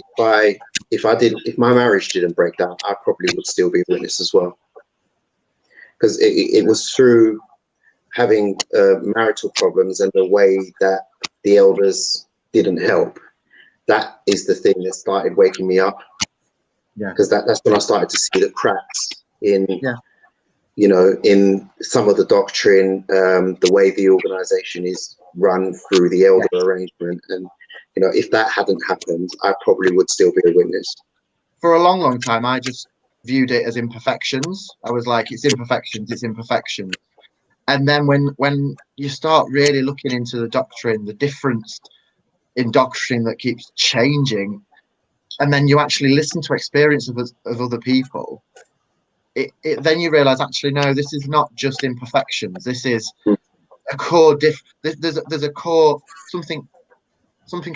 if my marriage didn't break down, I probably would still be a witness as well, because it was through having marital problems and the way that the elders didn't help. That is the thing that started waking me up. Yeah, because that's when I started to see the cracks in. Yeah. You know, in some of the doctrine, the way the organization is run through the elder arrangement. And, you know, if that hadn't happened, I probably would still be a witness. For a long time, I just viewed it as imperfections. I was like, it's imperfections, it's imperfections. And then when you start really looking into the doctrine, the difference in doctrine that keeps changing, and then you actually listen to experience of other people, then you realize, actually, no, this is not just imperfections. This is a core there's a core, something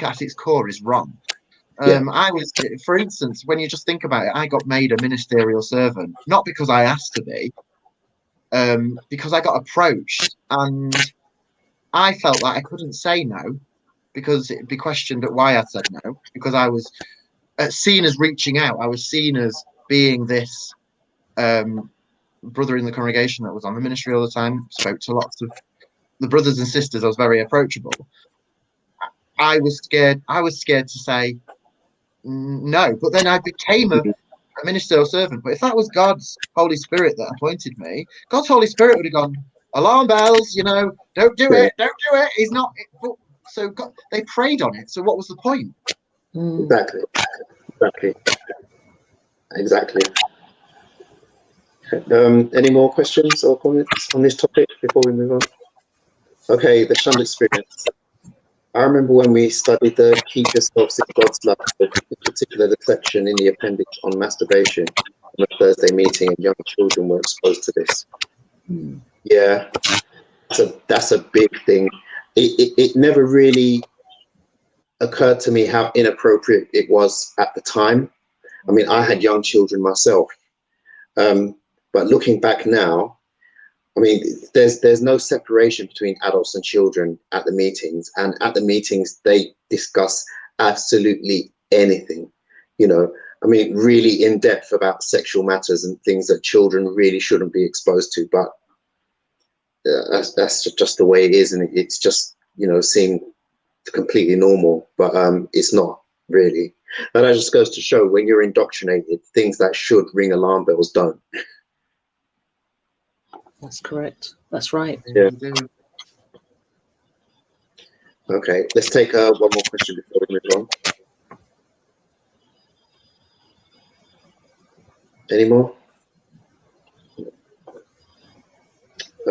at its core is wrong. I was, for instance, when you just think about it, I got made a ministerial servant, not because I asked to be, because I got approached, and I felt like I couldn't say no, because it'd be questioned at why I said no, because I was seen as reaching out. I was seen as being this brother in the congregation that was on the ministry all the time, spoke to lots of the brothers and sisters. I was very approachable. I was scared to say no, but then I became a ministerial servant. But if that was God's Holy Spirit that appointed me, God's Holy Spirit would have gone, alarm bells, you know, don't do it. He's not. So God, they prayed on it. So what was the point? Exactly. Any more questions or comments on this topic before we move on? Okay, the shunned experience. I remember when we studied the Keep Yourselves in God's Love book, in particular the section in the appendix on masturbation on a Thursday meeting, and young children were exposed to this. Yeah, so that's a big thing. It never really occurred to me how inappropriate it was at the time. I mean, I had young children myself, but looking back now, I mean, there's no separation between adults and children at the meetings, and at the meetings they discuss absolutely anything, you know. I mean, really in depth about sexual matters and things that children really shouldn't be exposed to. But that's just the way it is, and it's just, you know, seemed completely normal, but it's not really. And that just goes to show, when you're indoctrinated, things that should ring alarm bells don't. That's correct. That's right. Yeah. Okay, let's take one more question before we move on. Any more?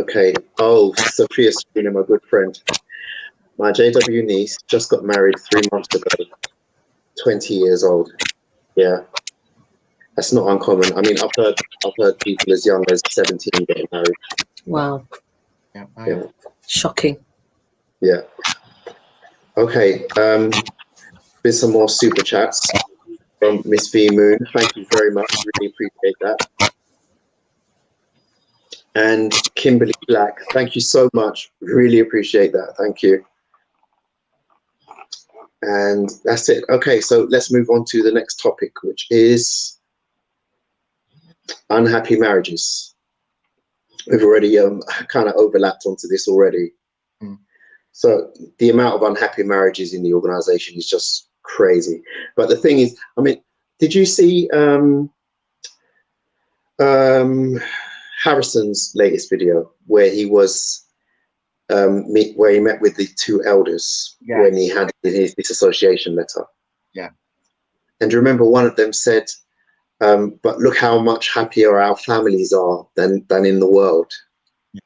Okay. Oh, Sophia Spina, my good friend. My JW niece just got married 3 months ago. 20 years old. Yeah. That's not uncommon. I mean, I've heard people as young as 17 getting married. Wow. Yeah. Yeah. Shocking. Yeah. Okay. Been some more super chats from Miss V Moon. Thank you very much. Really appreciate that. And Kimberly Black, thank you so much. Really appreciate that. Thank you. And that's it. Okay, so let's move on to the next topic, which is unhappy marriages. We've already kind of overlapped onto this already. Mm. So the amount of unhappy marriages in the organization is just crazy. But the thing is, I mean, did you see Harrison's latest video where he was where he met with the two elders when he had his disassociation letter? Yeah. And do you remember one of them said, but look how much happier our families are than in the world. Yeah.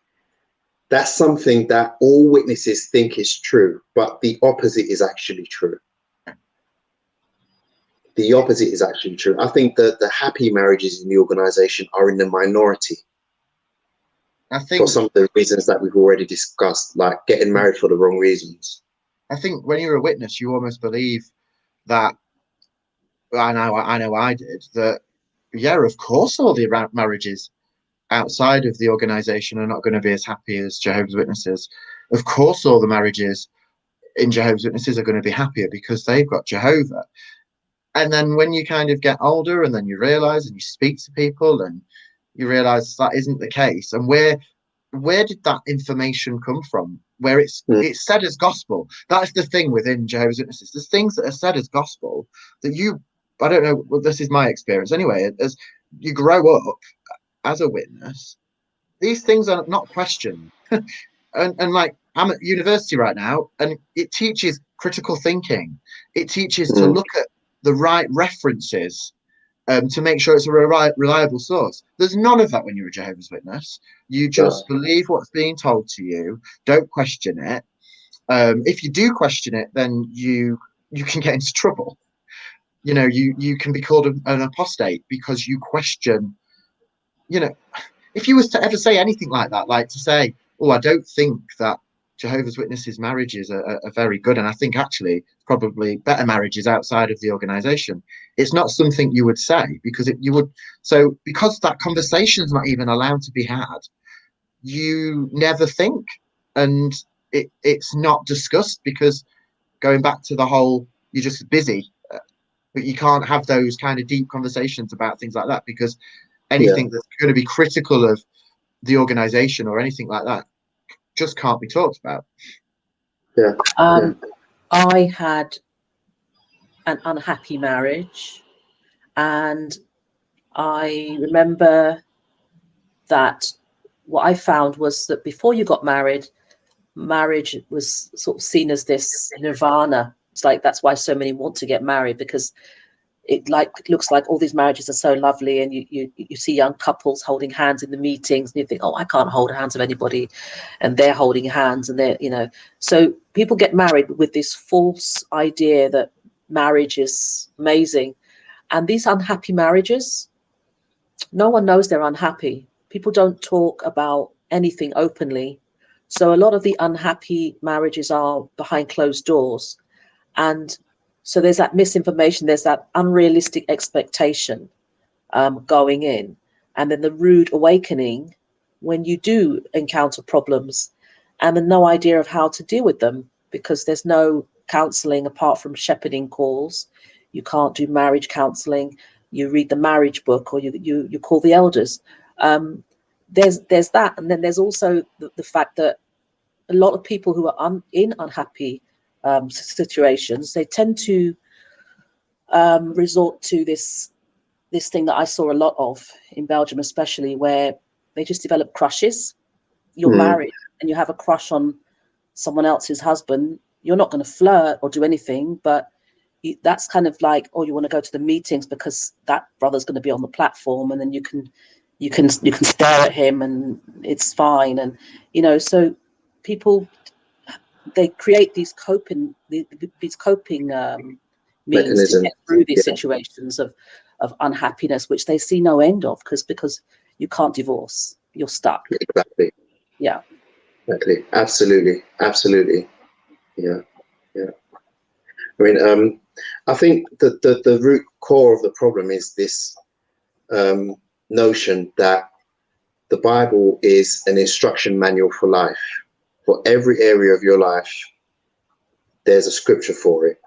That's something that all witnesses think is true, but the opposite is actually true. The opposite is actually true. I think that the happy marriages in the organization are in the minority. I think For some of the reasons that we've already discussed, like getting married for the wrong reasons. I think when you're a witness, you almost believe that. I know I did that. Yeah, of course, all the marriages outside of the organization are not going to be as happy as Jehovah's Witnesses. Of course, all the marriages in Jehovah's Witnesses are going to be happier because they've got Jehovah. And then when you kind of get older and then you realize and you speak to people and you realize that isn't the case. And where did that information come from? Where it's said as gospel. That's the thing within Jehovah's Witnesses. There's things that are said as gospel that I don't know, well, this is my experience anyway, as you grow up as a witness, these things are not questioned. and like, I'm at university right now, and it teaches critical thinking. It teaches to look at the right references to make sure it's a reliable source. There's none of that when you're a Jehovah's Witness. You just believe what's being told to you. Don't question it. If you do question it, then you can get into trouble. You know, you can be called an apostate because you question. You know, if you was to ever say anything like that, like to say, "Oh, I don't think that Jehovah's Witnesses marriages are very good, and I think actually probably better marriages outside of the organization," it's not something you would say because because that conversation's not even allowed to be had, you never think, and it's not discussed because going back to the whole, you're just busy, but you can't have those kind of deep conversations about things like that because anything that's going to be critical of the organization or anything like that just can't be talked about. I had an unhappy marriage, and I remember that what I found was that before you got married, marriage was sort of seen as this nirvana. It's like that's why so many want to get married, because it looks like all these marriages are so lovely, and you see young couples holding hands in the meetings, and you think, oh, I can't hold hands with anybody, and they're holding hands, and they're, you know, so people get married with this false idea that marriage is amazing. And these unhappy marriages, no one knows they're unhappy. People don't talk about anything openly, so a lot of the unhappy marriages are behind closed doors. And so there's that misinformation, there's that unrealistic expectation going in, and then the rude awakening when you do encounter problems, and then no idea of how to deal with them because there's no counselling apart from shepherding calls. You can't do marriage counselling. You read the marriage book, or you call the elders. There's that, and then there's also the fact that a lot of people who are in unhappy situations, they tend to resort to this thing that I saw a lot of in Belgium, especially, where they just develop crushes. You're married and you have a crush on someone else's husband. You're not going to flirt or do anything, but that's kind of like, oh, you want to go to the meetings because that brother's going to be on the platform, and then you can you can stare at him and it's fine. And so people, they create these coping means to Mechanism. get through these Yeah. situations of unhappiness, which they see no end of, because you can't divorce, you're stuck. Exactly. Yeah. Exactly. Absolutely. Yeah. I mean, I think that the root core of the problem is this notion that the Bible is an instruction manual for life. For every area of your life, there's a scripture for it.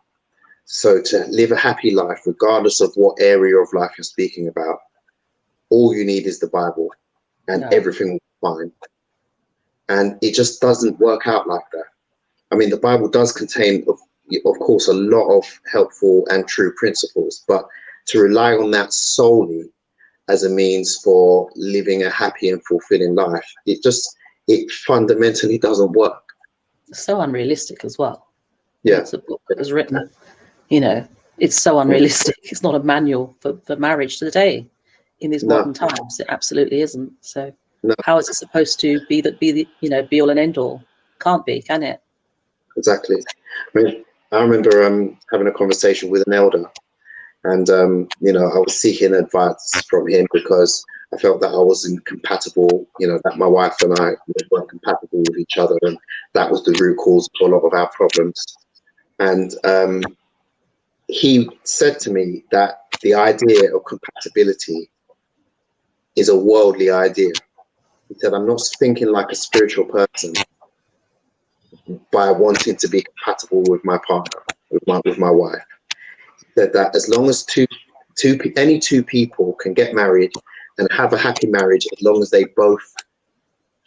So to live a happy life, regardless of what area of life you're speaking about, all you need is the Bible, and everything will be fine. And it just doesn't work out like that. I mean, the Bible does contain, of course, a lot of helpful and true principles, but to rely on that solely as a means for living a happy and fulfilling life, it fundamentally doesn't work. It's so unrealistic as well. Yeah. It's a book that was written, it's so unrealistic. It's not a manual for marriage today in these modern times. It absolutely isn't. So how is it supposed to be the be all and end all? Can't be, can it? Exactly. I mean, I remember having a conversation with an elder, and I was seeking advice from him because I felt that I wasn't compatible, that my wife and I weren't compatible with each other, and that was the root cause for a lot of our problems. And he said to me that the idea of compatibility is a worldly idea. He said, I'm not thinking like a spiritual person by wanting to be compatible with my partner, with my wife. He said that as long as any two people can get married and have a happy marriage, as long as they both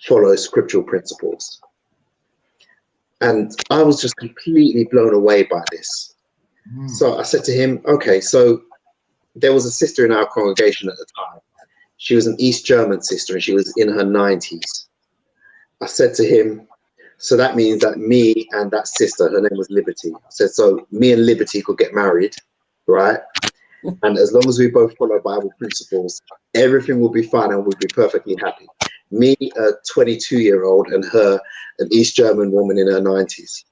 follow scriptural principles. And I was just completely blown away by this. So I said to him, okay, so there was a sister in our congregation at the time. She was an East German sister and she was in her 90s. I said to him, so that means that me and that sister, her name was Liberty. I said, so me and Liberty could get married, right? And as long as we both follow Bible principles, everything will be fine and we'll be perfectly happy. Me, a 22-year-old, and her, an East German woman in her 90s.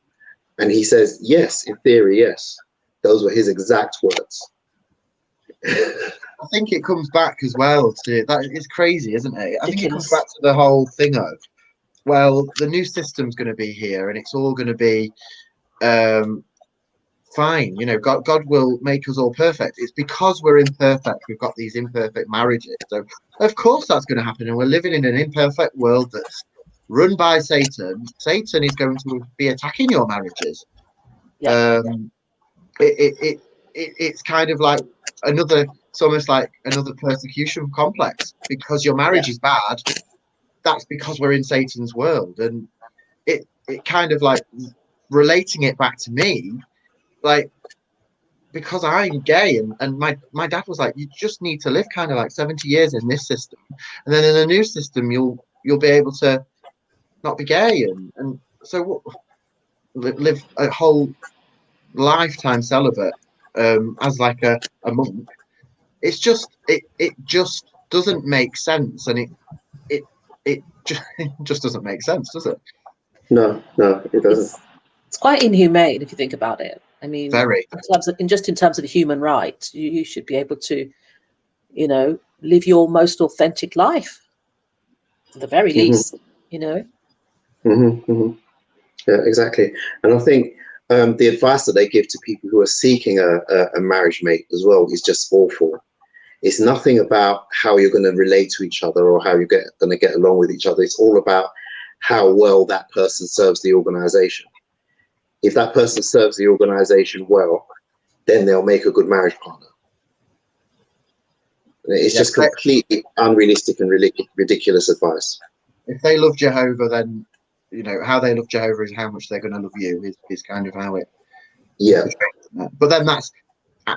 And he says, yes, in theory, yes. Those were his exact words. I think it comes back as well to that. It's crazy, isn't it? I think it comes back to the whole thing of, well, the new system's going to be here and it's all going to be fine. God will make us all perfect. It's because we're imperfect. We've got these imperfect marriages. So of course that's going to happen. And we're living in an imperfect world that's run by Satan. Satan is going to be attacking your marriages. Yeah. It's kind of like it's almost like another persecution complex because your marriage is bad. That's because we're in Satan's world. And it kind of like relating it back to me, like, because I'm gay and my dad was like, you just need to live kind of like 70 years in this system. And then in the new system, you'll be able to not be gay. And so live a whole lifetime celibate as like a monk. It's just it just doesn't make sense, and it just doesn't make sense, does it? No, it doesn't. It's quite inhumane if you think about it. I mean, very. In terms of human rights, you should be able to, live your most authentic life, at the very least. Yeah, exactly. And I think the advice that they give to people who are seeking a marriage mate as well is just awful. It's nothing about how you're going to relate to each other or how you're going to get along with each other. It's all about how well that person serves the organization. If that person serves the organization well, then they'll make a good marriage partner. It's just completely unrealistic and ridiculous advice. If they love Jehovah, then how they love Jehovah is how much they're going to love you. Is kind of how it. Yeah. But then that's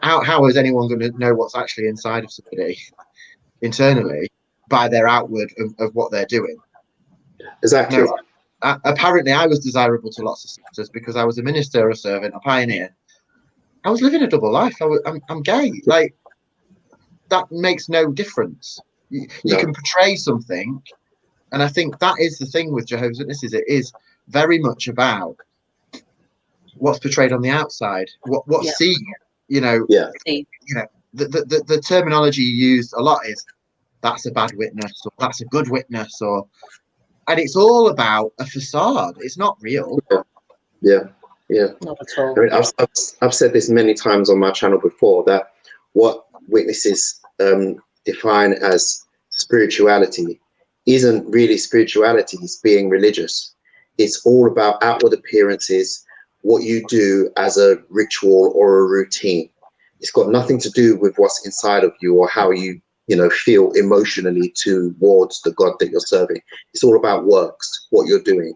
how is anyone going to know what's actually inside of somebody internally by their outward of what they're doing? Exactly. Apparently, I was desirable to lots of sisters because I was a minister, a servant, a pioneer. I was living a double life. I'm gay. Like, that makes no difference. You No. can portray something, and I think that is the thing with Jehovah's Witnesses. It is very much about what's portrayed on the outside, what's Yeah. seen. You know, Yeah. the terminology used a lot is that's a bad witness, or that's a good witness, and it's all about a facade. It's not real. Yeah. Not at all. I mean, I've said this many times on my channel before, that what witnesses define as spirituality isn't really spirituality. It's being religious. It's all about outward appearances, what you do as a ritual or a routine. It's got nothing to do with what's inside of you or how you feel emotionally towards the God that you're serving. It's all about works, what you're doing,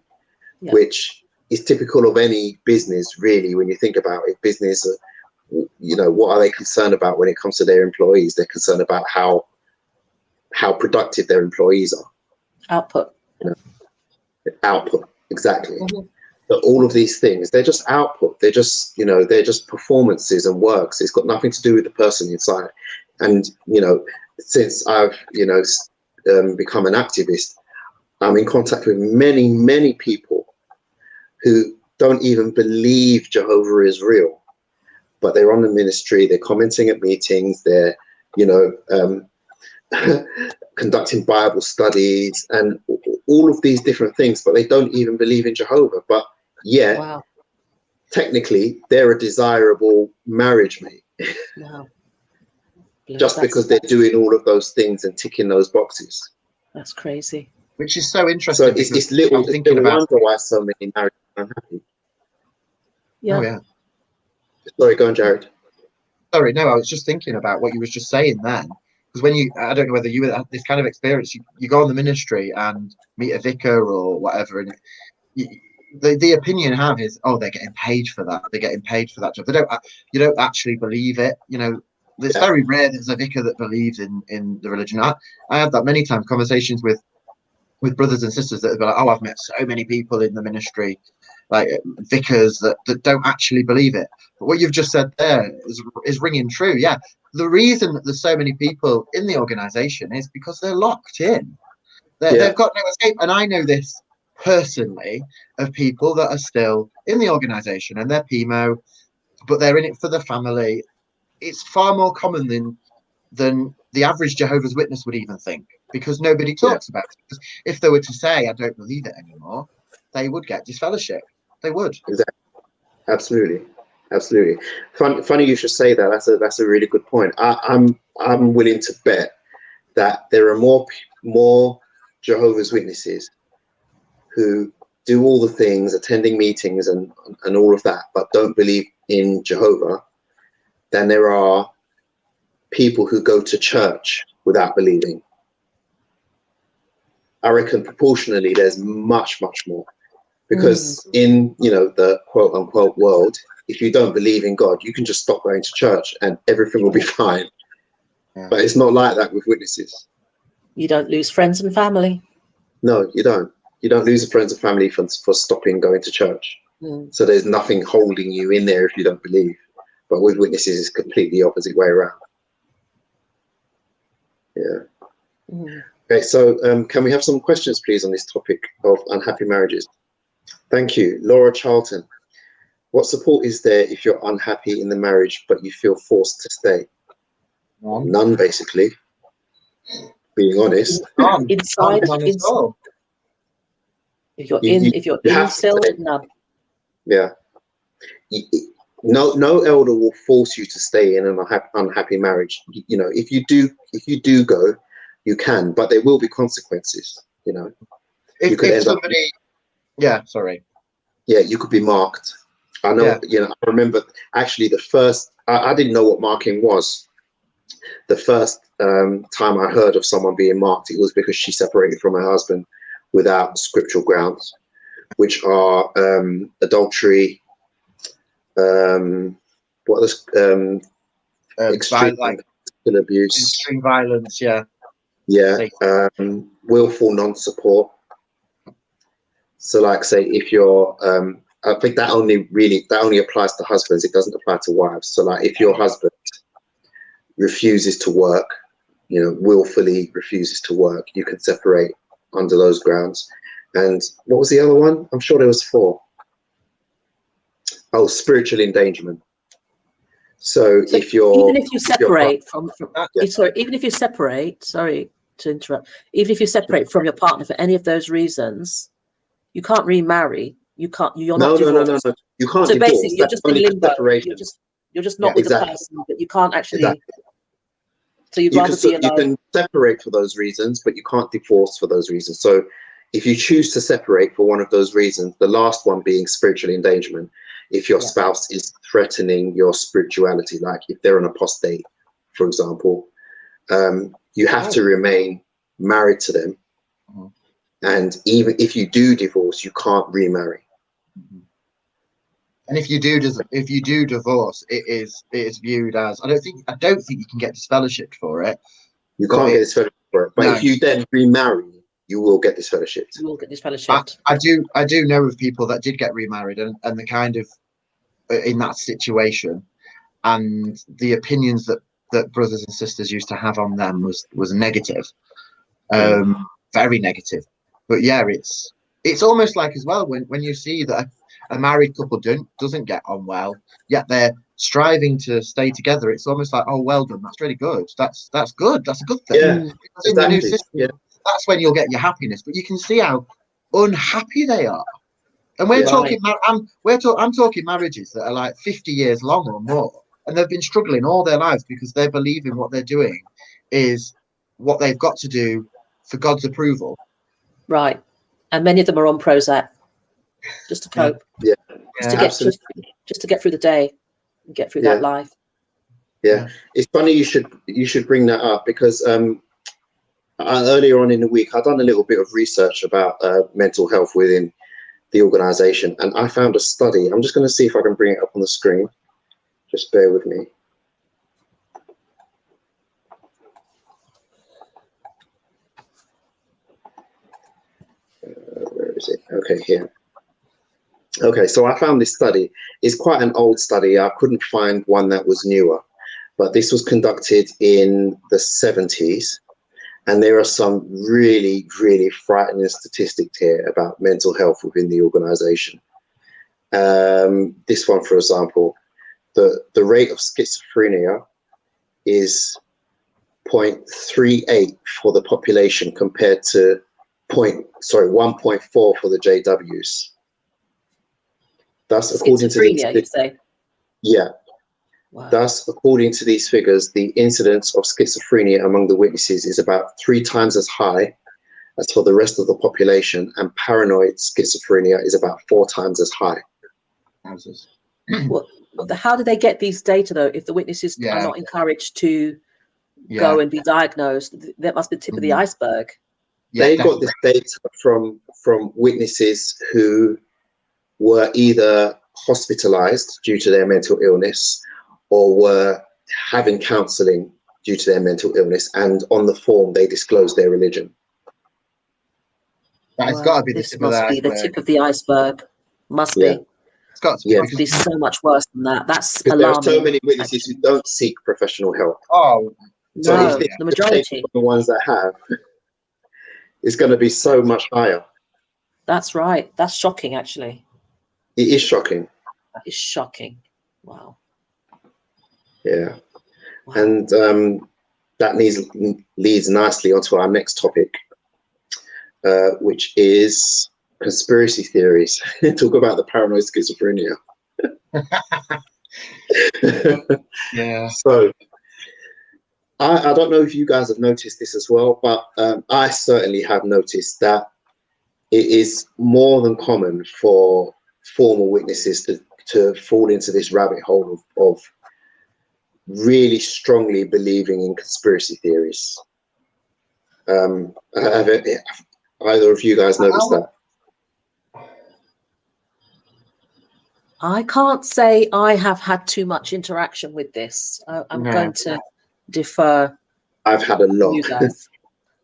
Yeah. which is typical of any business, really. When you think about it, business, what are they concerned about when it comes to their employees? They're concerned about how productive their employees are. Output. Output, exactly. Mm-hmm. But all of these things, they're just output. They're just, they're just performances and works. It's got nothing to do with the person inside. And, since I've, become an activist, I'm in contact with many, many people who don't even believe Jehovah is real, but they're on the ministry, they're commenting at meetings, they're, conducting Bible studies and all of these different things, but they don't even believe in Jehovah. But yet, Wow. technically, they're a desirable marriage mate. Wow. Just because they're doing all of those things and ticking those boxes. That's crazy. Which is so interesting. So it's little wonder why so many marriages are unhappy. Yeah. Oh, yeah. Sorry, go on, Jared. Sorry, no, I was just thinking about what you was just saying then. Because when I don't know whether you had this kind of experience, you go on the ministry and meet a vicar or whatever, and the opinion you have is, oh, they're getting paid for that. They're getting paid for that job. You don't actually believe it. It's very rare there's a vicar that believes in the religion. I had that many times, conversations with brothers and sisters that have been like, oh, I've met so many people in the ministry, like vicars that don't actually believe it. But what you've just said there is ringing true. Yeah. The reason that there's so many people in the organization is because they're locked in. They've got no escape. And I know this personally of people that are still in the organization and they're PMO, but they're in it for the family. It's far more common than the average Jehovah's Witness would even think, because nobody talks about it. Because if they were to say, I don't believe it anymore, they would get disfellowship. They would. Exactly. Absolutely. Funny you should say that. That's a really good point. I'm willing to bet that there are more Jehovah's Witnesses who do all the things, attending meetings and all of that, but don't believe in Jehovah, than there are people who go to church without believing. I reckon proportionally there's much, much more. Because in, the quote unquote world, if you don't believe in God, you can just stop going to church and everything will be fine. Yeah. But it's not like that with witnesses. You don't lose friends and family. No, you don't. You don't lose friends and family for stopping going to church. So there's nothing holding you in there if you don't believe. But with witnesses, it's completely the opposite way around. Yeah. Okay, so can we have some questions, please, on this topic of unhappy marriages? Thank you. Laura Charlton. What support is there if you're unhappy in the marriage, but you feel forced to stay? None, basically. Being honest. Inside. If you're in still, none. Yeah. No elder will force you to stay in an unhappy marriage. If you do go, you can, but there will be consequences. If somebody, you could be marked. I know. I remember actually the first. I didn't know what marking was. The first time I heard of someone being marked, it was because she separated from her husband without scriptural grounds, which are adultery. Extreme abuse, extreme violence, willful non-support. So, like, say if you're, I think that only applies to husbands. It doesn't apply to wives. So, like, if your husband refuses to work, willfully refuses to work, you can separate under those grounds. And what was the other one? I'm sure there was 4. Oh, spiritual endangerment. So if you're even if you separate even if you separate, sorry to interrupt, even if you separate from your partner for any of those reasons, you can't remarry. You're not divorced. No. You can't so divorce. basically, you're That's just in only for limbo. separation. You're just not with the person, but you can't actually. Exactly. So you'd rather be alone. You can separate for those reasons, but you can't divorce for those reasons. So if you choose to separate for one of those reasons, the last one being spiritual endangerment, if your spouse is threatening your spirituality, like if they're an apostate, for example, you have to remain married to them. And even if you do divorce, you can't remarry. And if you do divorce, it is viewed as I don't think you can get disfellowshipped for it. You can't get disfellowshipped for it. But if you then remarry, you will get disfellowshipped. You will get disfellowshipped. I do know of people that did get remarried and the kind of in that situation, and the opinions that brothers and sisters used to have on them was negative, very negative. But yeah, it's almost like as well when you see that a married couple doesn't get on well, yet they're striving to stay together. It's almost like, oh, well done, that's really good. That's good. That's a good thing. Yeah, because in the new system, that's when you'll get your happiness. But you can see how unhappy they are. And we're talking. I'm talking marriages that are like 50 years long or more, and they've been struggling all their lives because they're believing what they're doing is what they've got to do for God's approval. Right, and many of them are on Prozac just to cope. Just to get through the day, and get through that life. Yeah, it's funny you should bring that up because earlier on in the week I've done a little bit of research about mental health within the organization, and I found a study. I'm just going to see if I can bring it up on the screen. Just bear with me. Where is it? Okay, here. Okay, so I found this study. It's quite an old study. I couldn't find one that was newer, but this was conducted in the 70s. And there are some really, really frightening statistics here about mental health within the organization. This one, for example, the rate of schizophrenia is 0.38 for the population compared to 1.4 for the JWs. That's according to these. You say? Yeah. Wow. Thus, according to these figures, the incidence of schizophrenia among the witnesses is about 3 times as high as for the rest of the population, and paranoid schizophrenia is about 4 times as high. Well, how do they get these data, though, if the witnesses are not encouraged to go and be diagnosed? That must be the tip of the iceberg. They got this data from witnesses who were either hospitalized due to their mental illness or were having counselling due to their mental illness, and on the form they disclosed their religion. That's got to be the tip of the iceberg. The tip of the iceberg. Must be. It's got to be. It must be so much worse than that. That's because alarming. there are so many witnesses who don't seek professional help. Oh, so no, the majority. The ones that have, it's going to be so much higher. That's right. That's shocking, actually. It is shocking. That is shocking. Wow. Yeah. Wow. And that leads nicely onto our next topic, which is conspiracy theories. Talk about the paranoid schizophrenia. Yeah. So I don't know if you guys have noticed this as well, but I certainly have noticed that it is more than common for former witnesses to fall into this rabbit hole of really strongly believing in conspiracy theories. Have either of you guys noticed that? I can't say I have had too much interaction with this. I'm going to defer. I've had a lot. You guys.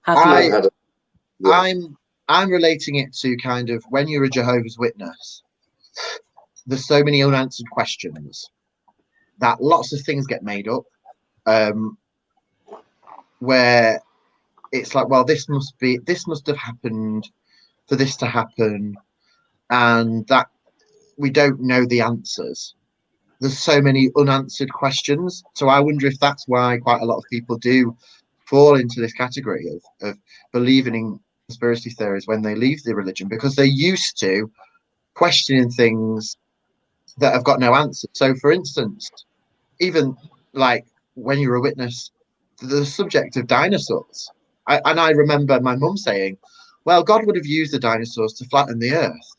Have you? I'm relating it to kind of when you're a Jehovah's Witness, there's so many unanswered questions that lots of things get made up. where it's like, well, this must have happened for this to happen, and that we don't know the answers. There's so many unanswered questions. So I wonder if that's why quite a lot of people do fall into this category of believing in conspiracy theories when they leave the religion, because they're used to questioning things that have got no answer. So, for instance, even like when you're a witness, the subject of dinosaurs. I remember my mum saying, well, God would have used the dinosaurs to flatten the earth.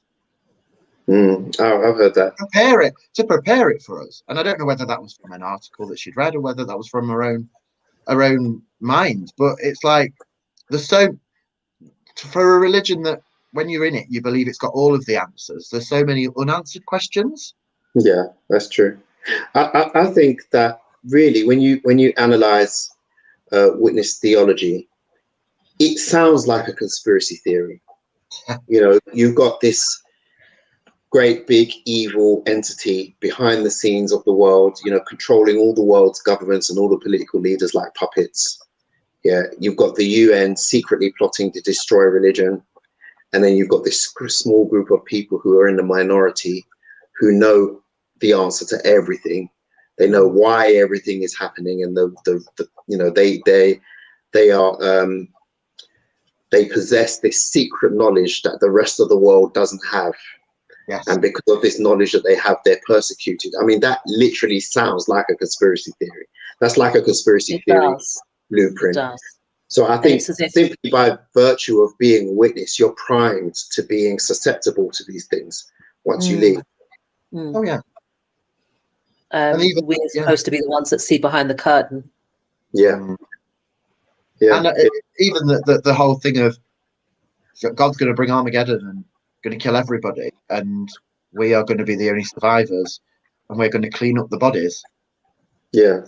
Oh, I've heard that. To prepare it for us. And I don't know whether that was from an article that she'd read or whether that was from her own mind. But it's like, there's so, for a religion that when you're in it, you believe it's got all of the answers. There's so many unanswered questions. Yeah, that's true. I think that really when you analyze witness theology, it sounds like a conspiracy theory. You know, you've got this great big evil entity behind the scenes of the world, you know, controlling all the world's governments and all the political leaders like puppets. Yeah, you've got the UN secretly plotting to destroy religion. And then you've got this small group of people who are in the minority who know the answer to everything. They know why everything is happening, and you know, they possess this secret knowledge that the rest of the world doesn't have. Yes. And because of this knowledge that they have, they're persecuted. I mean, that literally sounds like a conspiracy theory. That's like a conspiracy theory blueprint. It does. So I think it's as if, simply by virtue of being a witness, you're primed to being susceptible to these things once you leave. Oh, yeah. And even, we're supposed to be the ones that see behind the curtain. Yeah. Yeah. And even the whole thing of God's going to bring Armageddon and going to kill everybody, and we are going to be the only survivors, and we're going to clean up the bodies. Yeah.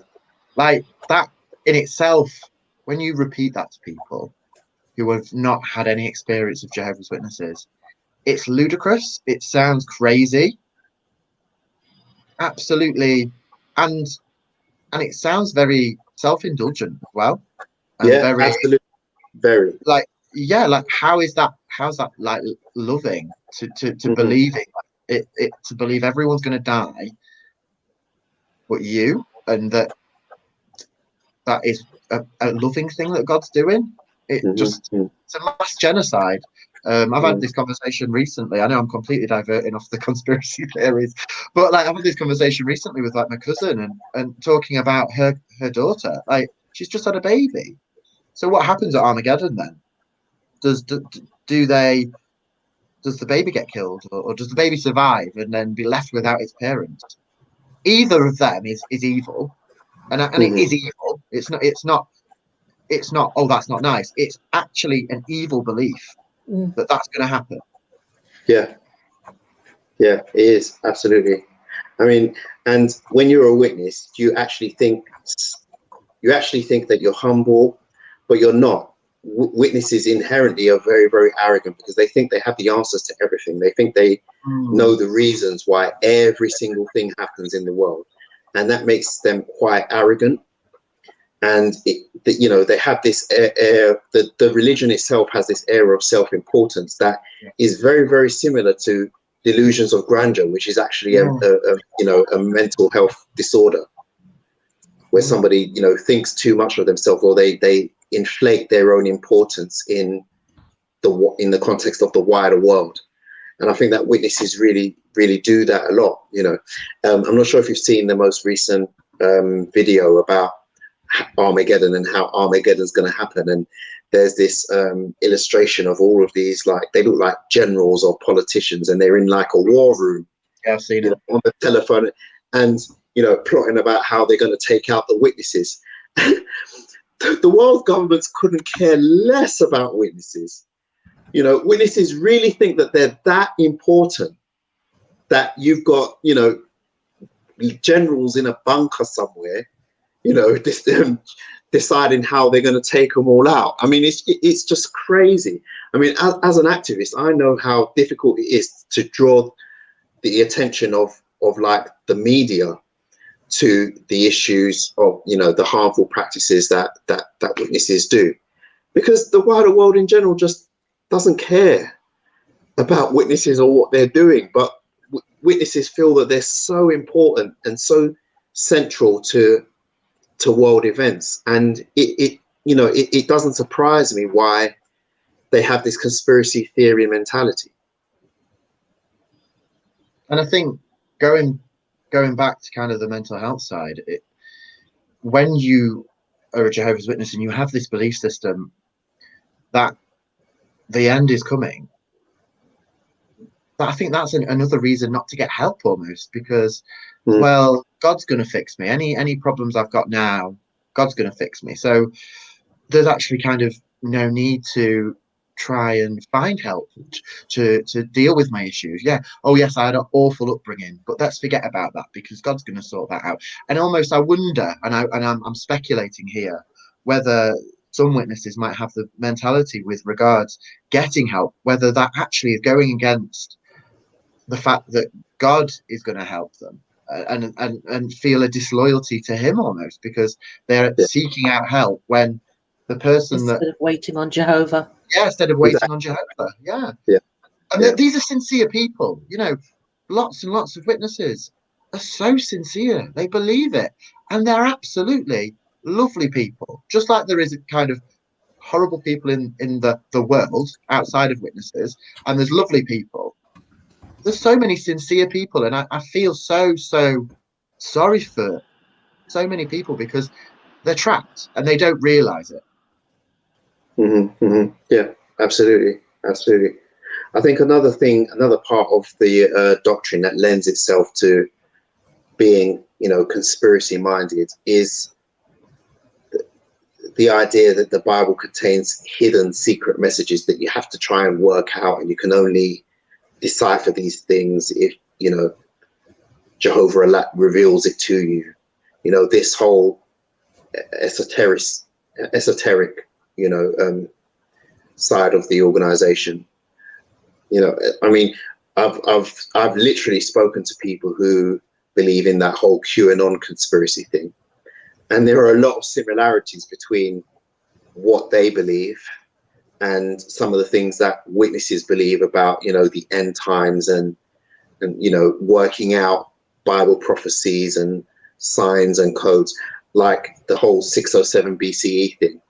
Like that in itself, when you repeat that to people who have not had any experience of Jehovah's Witnesses, it's ludicrous. It sounds crazy. Absolutely. And it sounds very self-indulgent as well. And yeah, very, absolutely. Very. Like, yeah, like how's that like loving to believing it to believe everyone's going to die but you, and that is a loving thing that God's doing. It's a mass genocide. I've had this conversation recently. I know I'm completely diverting off the conspiracy theories, but like I've had this conversation recently with like my cousin and talking about her daughter. Like she's just had a baby. So what happens at Armageddon then? Does the baby get killed, or does the baby survive and then be left without its parents? Either of them is evil, and it is evil. It's not. Oh, that's not nice. It's actually an evil belief that's going to happen. Yeah, yeah, it is absolutely. I mean, and when you're a witness, you actually think that you're humble, but you're not. Witnesses inherently are very, very arrogant because they think they have the answers to everything. They think they know the reasons why every single thing happens in the world, and that makes them quite arrogant. And you know, they have this air. The religion itself has this air of self-importance that is very, very similar to delusions of grandeur, which is actually a mental health disorder, where somebody, you know, thinks too much of themselves, or they inflate their own importance in the context of the wider world. And I think that witnesses really, really do that a lot. You know, I'm not sure if you've seen the most recent video about Armageddon and how Armageddon's going to happen. And there's this illustration of all of these, like they look like generals or politicians, and they're in like a war room. Yeah, I've seen it on the telephone, and you know, plotting about how they're going to take out the witnesses. The world governments couldn't care less about witnesses. You know, witnesses really think that they're that important that you've got, you know, generals in a bunker somewhere, you know, deciding how they're going to take them all out. I mean, it's just crazy. I mean, as an activist, I know how difficult it is to draw the attention of like the media to the issues of, you know, the harmful practices that witnesses do, because the wider world in general just doesn't care about witnesses or what they're doing. But witnesses feel that they're so important and so central to world events, and it doesn't surprise me why they have this conspiracy theory mentality. And I think going back to kind of the mental health side, when you are a Jehovah's Witness and you have this belief system that the end is coming, I think that's another reason not to get help almost, because well, God's going to fix me. Any problems I've got now, God's going to fix me. So there's actually kind of no need to try and find help to deal with my issues. Yeah. Oh yes, I had an awful upbringing, but let's forget about that because God's going to sort that out. And almost I wonder, and I'm speculating here, whether some witnesses might have the mentality with regards getting help, whether that actually is going against the fact that God is going to help them, and feel a disloyalty to him almost, because they're seeking out help when the person instead of waiting on Jehovah. Yeah, instead of waiting on Jehovah. Yeah. And these are sincere people, you know, lots and lots of witnesses are so sincere. They believe it. And they're absolutely lovely people. Just like there is kind of horrible people in the world outside of witnesses, and there's lovely people. There's so many sincere people, and I feel so sorry for so many people because they're trapped and they don't realize it. Yeah, absolutely. I think another part of the doctrine that lends itself to being, you know, conspiracy minded is the idea that the Bible contains hidden secret messages that you have to try and work out, and you can only decipher these things if, you know, Jehovah reveals it to you. You know, this whole esoteric, you know, side of the organization. You know, I mean, I've literally spoken to people who believe in that whole QAnon conspiracy thing, and there are a lot of similarities between what they believe and some of the things that witnesses believe about, you know, the end times and you know, working out Bible prophecies and signs and codes, like the whole 607 BCE thing.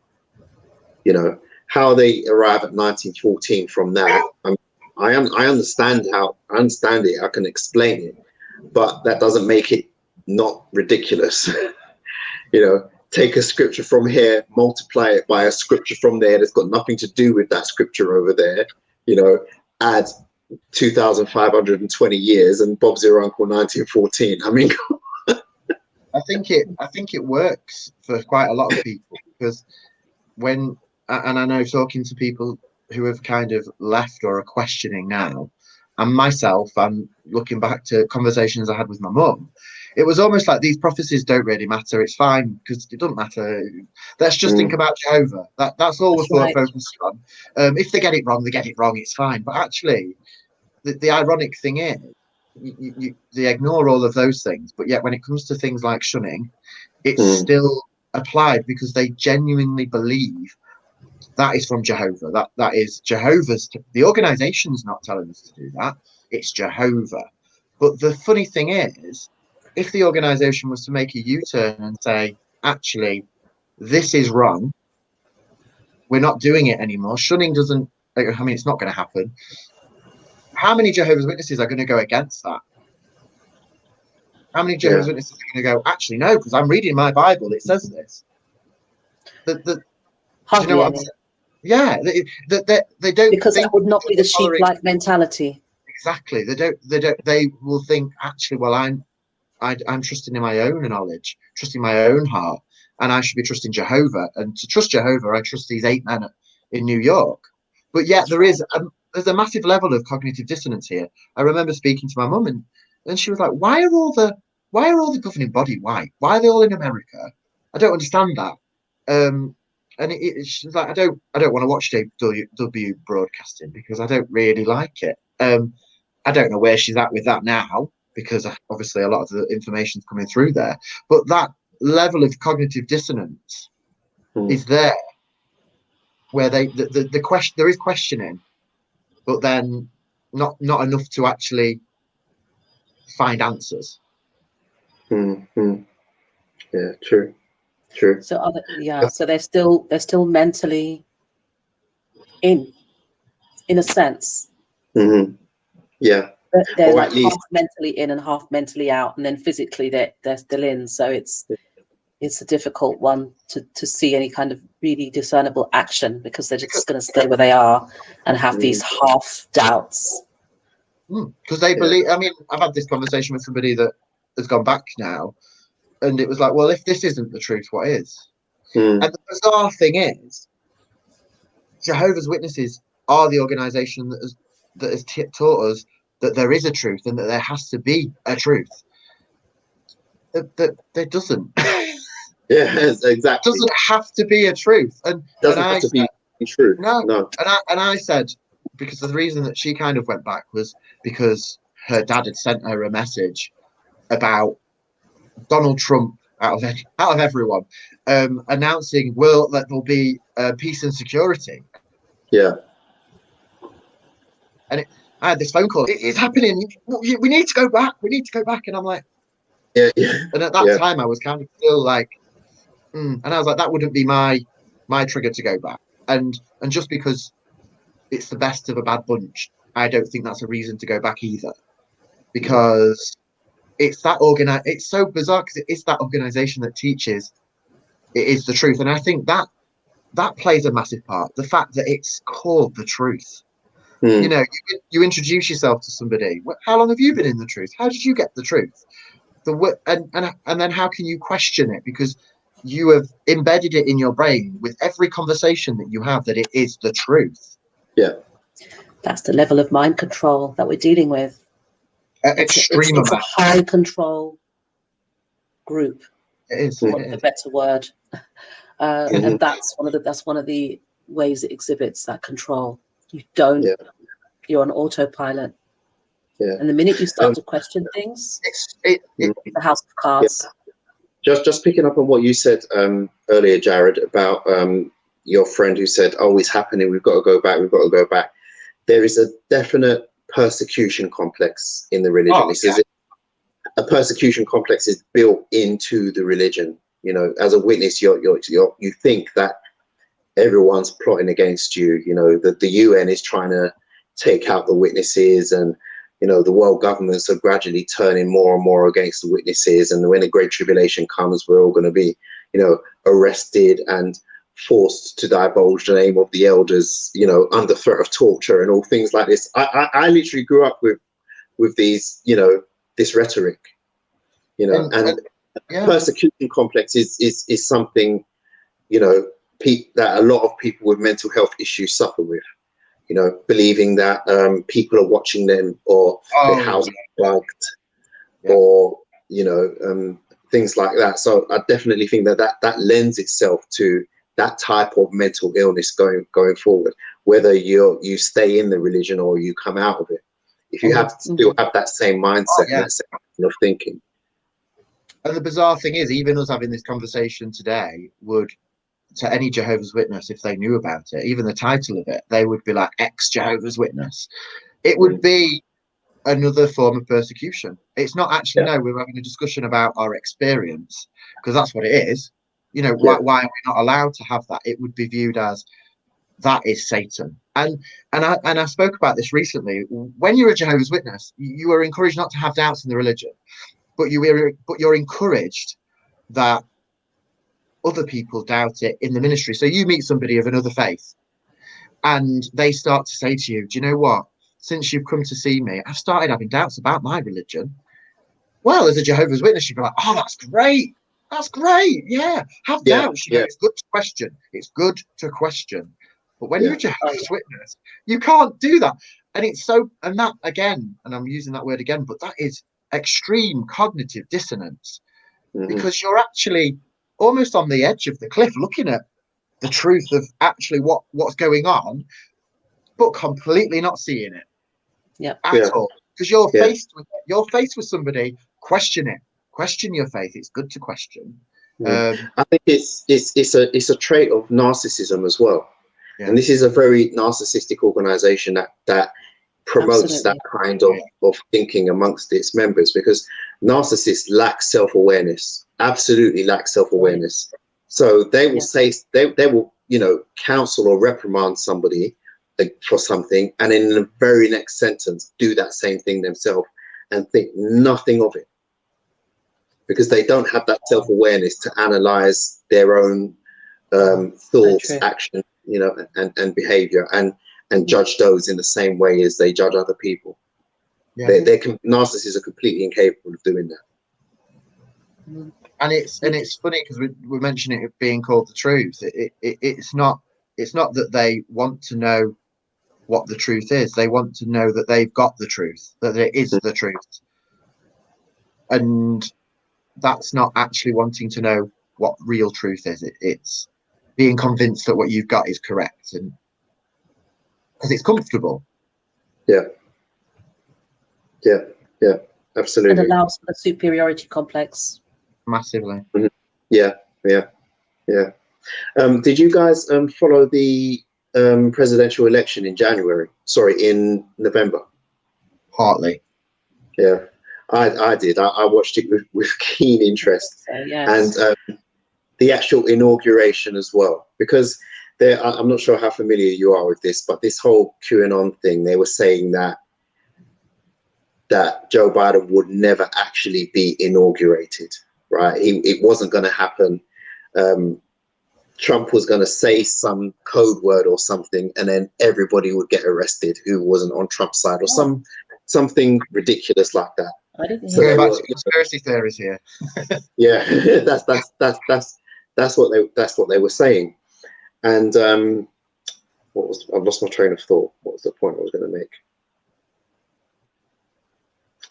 You know, how they arrive at 1914 from that. I understand it. I can explain it, but that doesn't make it not ridiculous. You know, take a scripture from here, multiply it by a scripture from there that's got nothing to do with that scripture over there. You know, add 2,520 years, and Bob's your uncle 1914. I mean, I think it works for quite a lot of people, because when, and I know talking to people who have kind of left or are questioning now, and myself, I'm looking back to conversations I had with my mum, it was almost like these prophecies don't really matter. It's fine because it doesn't matter. Let's just think about Jehovah. That's all we're focused on. If they get it wrong, they get it wrong. It's fine. But actually, the ironic thing is, they ignore all of those things. But yet when it comes to things like shunning, it's still applied because they genuinely believe that is from Jehovah. That is Jehovah's. The organization's not telling us to do that. It's Jehovah. But the funny thing is, if the organization was to make a U-turn and say, actually, this is wrong, we're not doing it anymore. Shunning doesn't, I mean, it's not going to happen. How many Jehovah's Witnesses are going to go against that? How many Jehovah's Witnesses are going to go, actually, no, because I'm reading my Bible, it says this. Do you know what I'm saying? Yeah, they don't, because that would not be the sheep-like mentality. Exactly. They will think, actually, well, I'm trusting in my own knowledge, trusting my own heart, and I should be trusting Jehovah. And to trust Jehovah, I trust these 8 men in New York. But yet there's a massive level of cognitive dissonance here. I remember speaking to my mum, and she was like, "Why are all the governing body white? Why are they all in America? I don't understand that." And she's like, I don't want to watch JW broadcasting because I don't really like it. I don't know where she's at with that now, because obviously a lot of the information's coming through there. But that level of cognitive dissonance is there, where the question, there is questioning, but then not enough to actually find answers. Yeah, true. So so they're still mentally in a sense. Yeah. They're Or like at least half mentally in and half mentally out, and then physically they're still in. So it's a difficult one to see any kind of really discernible action, because they're just going to stay where they are and have these half doubts. Because they believe. I mean, I've had this conversation with somebody that has gone back now, and it was like, well, if this isn't the truth, what is? And the bizarre thing is, Jehovah's Witnesses are the organisation that has taught us that there is a truth and that there has to be a truth. That there doesn't. Yes, exactly. Doesn't have to be a truth, and Doesn't I have to be true. No. And I said, because the reason that she kind of went back was because her dad had sent her a message about Donald Trump out of everyone announcing that there'll be peace and security. Yeah. And I had this phone call. It's happening. We need to go back. We need to go back. And I'm like, yeah. And at that time, I was kind of still like, and I was like, that wouldn't be my trigger to go back. And just because it's the best of a bad bunch, I don't think that's a reason to go back either, because it's that it's so bizarre, because it is that organization that teaches it is the truth. And I think that plays a massive part. The fact that it's called the truth. You know, you introduce yourself to somebody. How long have you been in the truth? How did you get the truth? And then how can you question it? Because you have embedded it in your brain with every conversation that you have that it is the truth. Yeah. That's the level of mind control that we're dealing with. Extreme it's a high control group. It is. For a better word. And that's one of the ways it exhibits that control. You don't. Yeah. You're on autopilot. Yeah. And the minute you start to question things, it's a house of cards. Yeah. Just picking up on what you said earlier, Jared, about your friend who said, "Oh, it's happening. We've got to go back. We've got to go back." There is a definite persecution complex in the religion. A persecution complex is built into the religion. You know, as a witness, you think that everyone's plotting against you. You know, that the UN is trying to take out the witnesses, and you know, the world governments are gradually turning more and more against the witnesses. And when the Great Tribulation comes, we're all going to be, you know, arrested and forced to divulge the name of the elders, you know, under threat of torture and all things like this. I literally grew up with these, you know, this rhetoric, you know, and persecution complex is something, you know, that a lot of people with mental health issues suffer with. You know, believing that people are watching them, or their house is plugged, or you know, things like that. So I definitely think that lends itself to that type of mental illness going forward. Whether you stay in the religion or you come out of it, if you have to still have that same mindset, and that same kind of thinking. And the bizarre thing is, even us having this conversation today would, to any Jehovah's Witness, if they knew about it, even the title of it, they would be like ex-Jehovah's Witness. It would be another form of persecution. It's not actually, no, we're having a discussion about our experience, because that's what it is. You know, why are we not allowed to have that? It would be viewed as that is Satan. And I spoke about this recently. When you're a Jehovah's Witness, you are encouraged not to have doubts in the religion, but you're encouraged that other people doubt it in the ministry. So you meet somebody of another faith and they start to say to you, do you know what? Since you've come to see me, I've started having doubts about my religion. Well, as a Jehovah's Witness, you'd be like, oh, that's great. That's great. Yeah. Have doubts. You know, it's good to question. It's good to question. But when you're a Jehovah's Witness, you can't do that. And it's so, and that again, and I'm using that word again, but that is extreme cognitive dissonance, because you're actually almost on the edge of the cliff looking at the truth of actually what's going on, but completely not seeing it at all. because you're faced with somebody. Question your faith. It's good to question. I think it's a trait of narcissism as well. Yeah. And this is a very narcissistic organization that promotes Absolutely. that kind of thinking amongst its members, because narcissists lack self-awareness, absolutely lack self-awareness. So they will say, they will, counsel or reprimand somebody for something, and in the very next sentence do that same thing themselves and think nothing of it, because they don't have that self-awareness to analyze their own thoughts, action, and behavior, and judge those in the same way as they judge other people. Yeah. Narcissists are completely incapable of doing that. And it's funny because we're mentioning it being called the truth. It's not that they want to know what the truth is. They want to know that they've got the truth, that it is the truth. And that's not actually wanting to know what real truth is. It's being convinced that what you've got is correct, and because it's comfortable. Yeah, absolutely. And allows for the superiority complex. Massively. Mm-hmm. Yeah. Did you guys follow the presidential election in November? Partly. Yeah, I did. I watched it with keen interest. So, yes. And the actual inauguration as well, because I'm not sure how familiar you are with this, but this whole QAnon thing, they were saying that Joe Biden would never actually be inaugurated, right? It wasn't going to happen. Trump was going to say some code word or something, and then everybody would get arrested who wasn't on Trump's side, or something ridiculous like that. I didn't hear back to conspiracy theories here. Yeah, that's what they were saying. And I've lost my train of thought. What was the point I was going to make?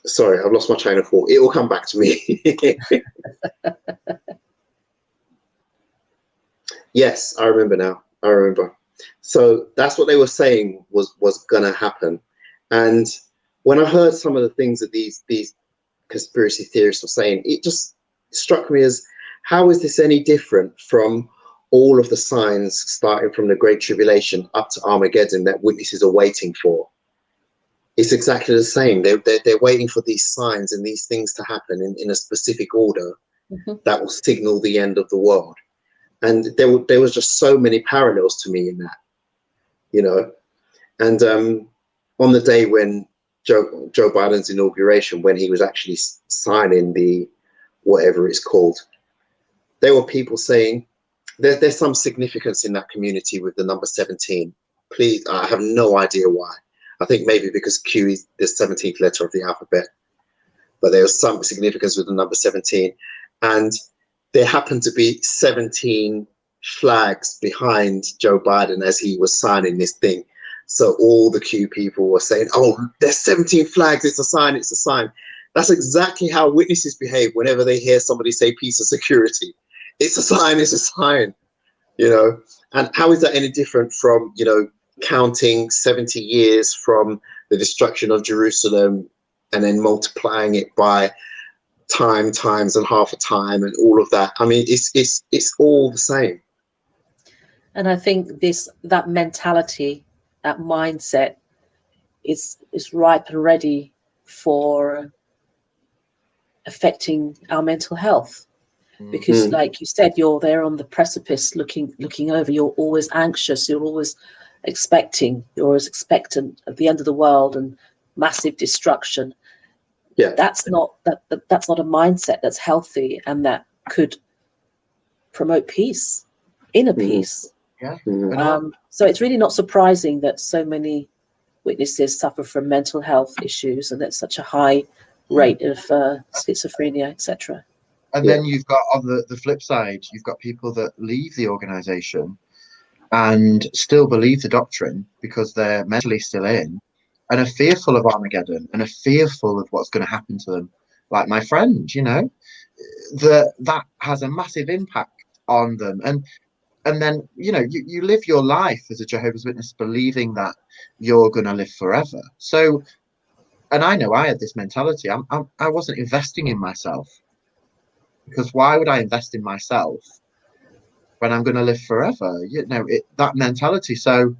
Sorry, I've lost my train of thought. It will come back to me. Yes, I remember now. I remember. So that's what they were saying was going to happen. And when I heard some of the things that these conspiracy theorists were saying, it just struck me as, how is this any different from all of the signs starting from the Great Tribulation up to Armageddon that witnesses are waiting for? It's exactly the same. They're waiting for these signs and these things to happen in a specific order that will signal the end of the world. And there was just so many parallels to me in that, And on the day when Joe Biden's inauguration, when he was actually signing the whatever it's called, there were people saying there's some significance in that community with the number 17. Please, I have no idea why. I think maybe because Q is the 17th letter of the alphabet, but there was some significance with the number 17. And there happened to be 17 flags behind Joe Biden as he was signing this thing. So all the Q people were saying, oh, there's 17 flags, it's a sign, it's a sign. That's exactly how witnesses behave whenever they hear somebody say peace and security. It's a sign, it's a sign, And how is that any different from, counting 70 years from the destruction of Jerusalem and then multiplying it by times and half a time and all of that? I mean, it's all the same. And I think that mentality, that mindset is ripe and ready for affecting our mental health. Because like you said, you're there on the precipice looking over, you're always anxious, you're always expectant of the end of the world and massive destruction. Yeah, that's not a mindset that's healthy and that could promote peace, inner peace. Yeah. So it's really not surprising that so many witnesses suffer from mental health issues and there's such a high rate of schizophrenia, etc. And then you've got, on the flip side, you've got people that leave the organization and still believe the doctrine because they're mentally still in and are fearful of Armageddon and are fearful of what's going to happen to them. Like my friend, that has a massive impact on them. And then, you live your life as a Jehovah's Witness believing that you're going to live forever. So and I know I had this mentality. I wasn't investing in myself, because why would I invest in myself when I'm going to live forever? You know, that mentality. So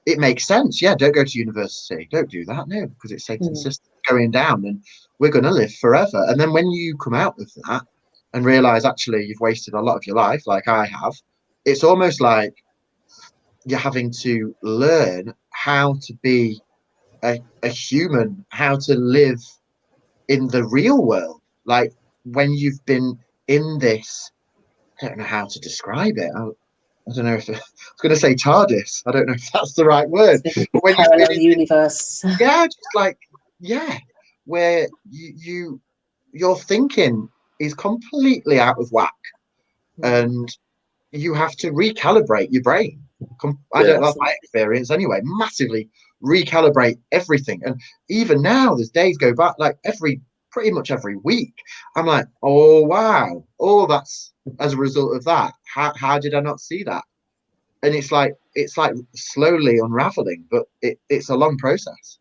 it makes sense. Yeah, don't go to university. Don't do that. No, because it's Satan's system going down, and we're going to live forever. And then when you come out of that and realize actually you've wasted a lot of your life, like I have, it's almost like you're having to learn how to be a human, how to live in the real world. Like when you've been in this, I don't know how to describe it. I don't know if I was going to say TARDIS. I don't know if that's the right word. But when parallel universe. Yeah, just like, where your thinking is completely out of whack, and you have to recalibrate your brain. I don't know, my experience anyway, massively recalibrate everything. And even now, there's days go back, like pretty much every week, I'm like, oh wow, oh, that's as a result of that. How did I not see that? And it's like slowly unraveling, but it's a long process.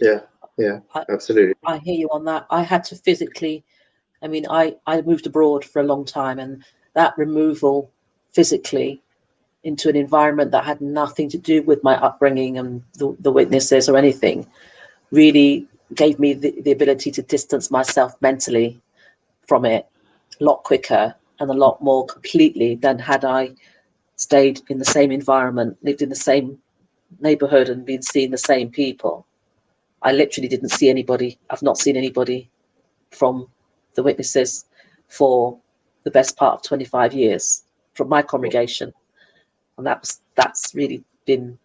Yeah, absolutely. I hear you on that. I had to physically, I mean, I moved abroad for a long time, and that removal physically into an environment that had nothing to do with my upbringing and the witnesses or anything really gave me the ability to distance myself mentally from it a lot quicker and a lot more completely than had I stayed in the same environment, lived in the same neighborhood, and been seeing the same people. I literally didn't see anybody. I've not seen anybody from the witnesses for the best part of 25 years from my congregation. And that's really been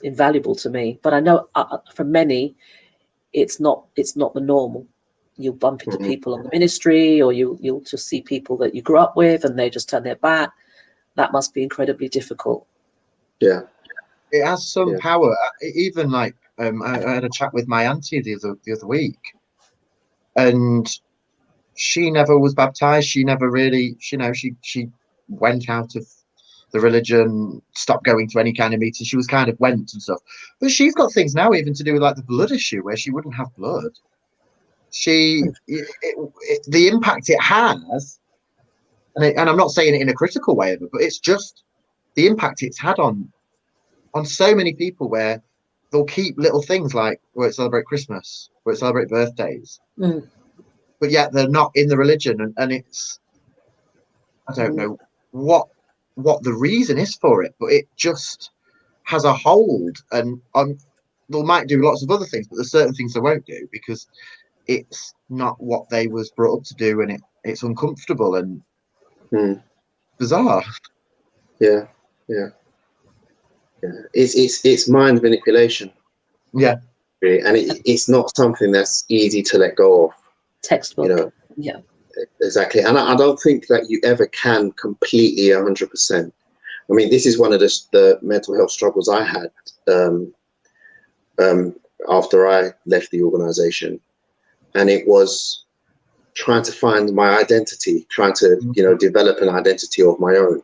invaluable to me. But I know for many, it's not the normal. You'll bump into people on the ministry, or you'll just see people that you grew up with and they just turn their back. That must be incredibly difficult. Yeah. It has some power. Even like I had a chat with my auntie the other week, and she never was baptized. She never really, she went out of the religion, stopped going to any kind of meeting. She was kind of went and stuff. But she's got things now even to do with like the blood issue, where she wouldn't have blood. The impact it has, and I'm not saying it in a critical way of it, but it's just the impact it's had on so many people, where they'll keep little things like where it celebrate Christmas, where it celebrate birthdays, but yet they're not in the religion, and it's, I don't know what the reason is for it, but it just has a hold, and they might do lots of other things, but there's certain things they won't do because it's not what they was brought up to do, and it's uncomfortable and bizarre. Yeah. It's mind manipulation. Yeah. Really. And it's not something that's easy to let go of. Textbook. Yeah. Exactly. And I don't think that you ever can completely 100%. I mean, this is one of the mental health struggles I had after I left the organization. And it was trying to find my identity, trying to, develop an identity of my own.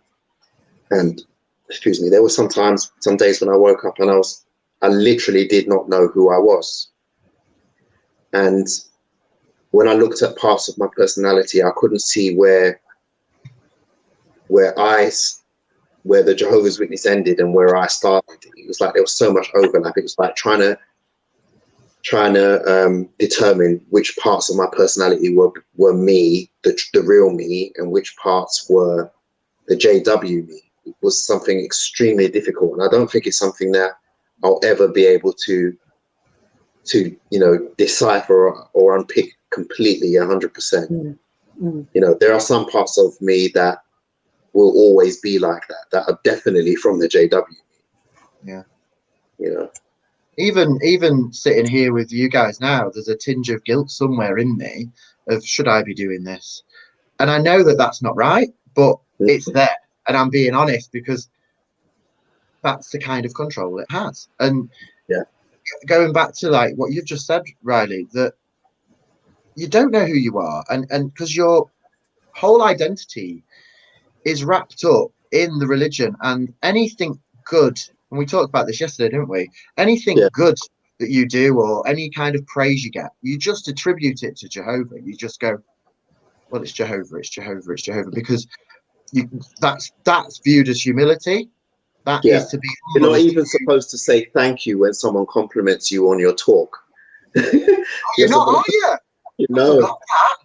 And excuse me, there were some days when I woke up and I literally did not know who I was. And when I looked at parts of my personality, I couldn't see where the Jehovah's Witness ended and where I started. It was like there was so much overlap. It was like trying to determine which parts of my personality were me, the real me, and which parts were the JW me. It was something extremely difficult, and I don't think it's something that I'll ever be able to decipher or unpick completely 100%. There are some parts of me that will always be like that are definitely from the JW. Yeah. Mm. Even sitting here with you guys now, there's a tinge of guilt somewhere in me of, should I be doing this? And I know that that's not right, but it's there. And I'm being honest, because that's the kind of control it has. And going back to like what you've just said, Riley, that you don't know who you are, and because your whole identity is wrapped up in the religion, and anything good, and we talked about this yesterday, didn't we? Anything good that you do or any kind of praise you get, you just attribute it to Jehovah. You just go, well, it's Jehovah, it's Jehovah, it's Jehovah, because that's viewed as humility. That Yeah. is to be You're humble. not even supposed to say thank you when someone compliments you on your talk. You're not, are you? No, Forgot that.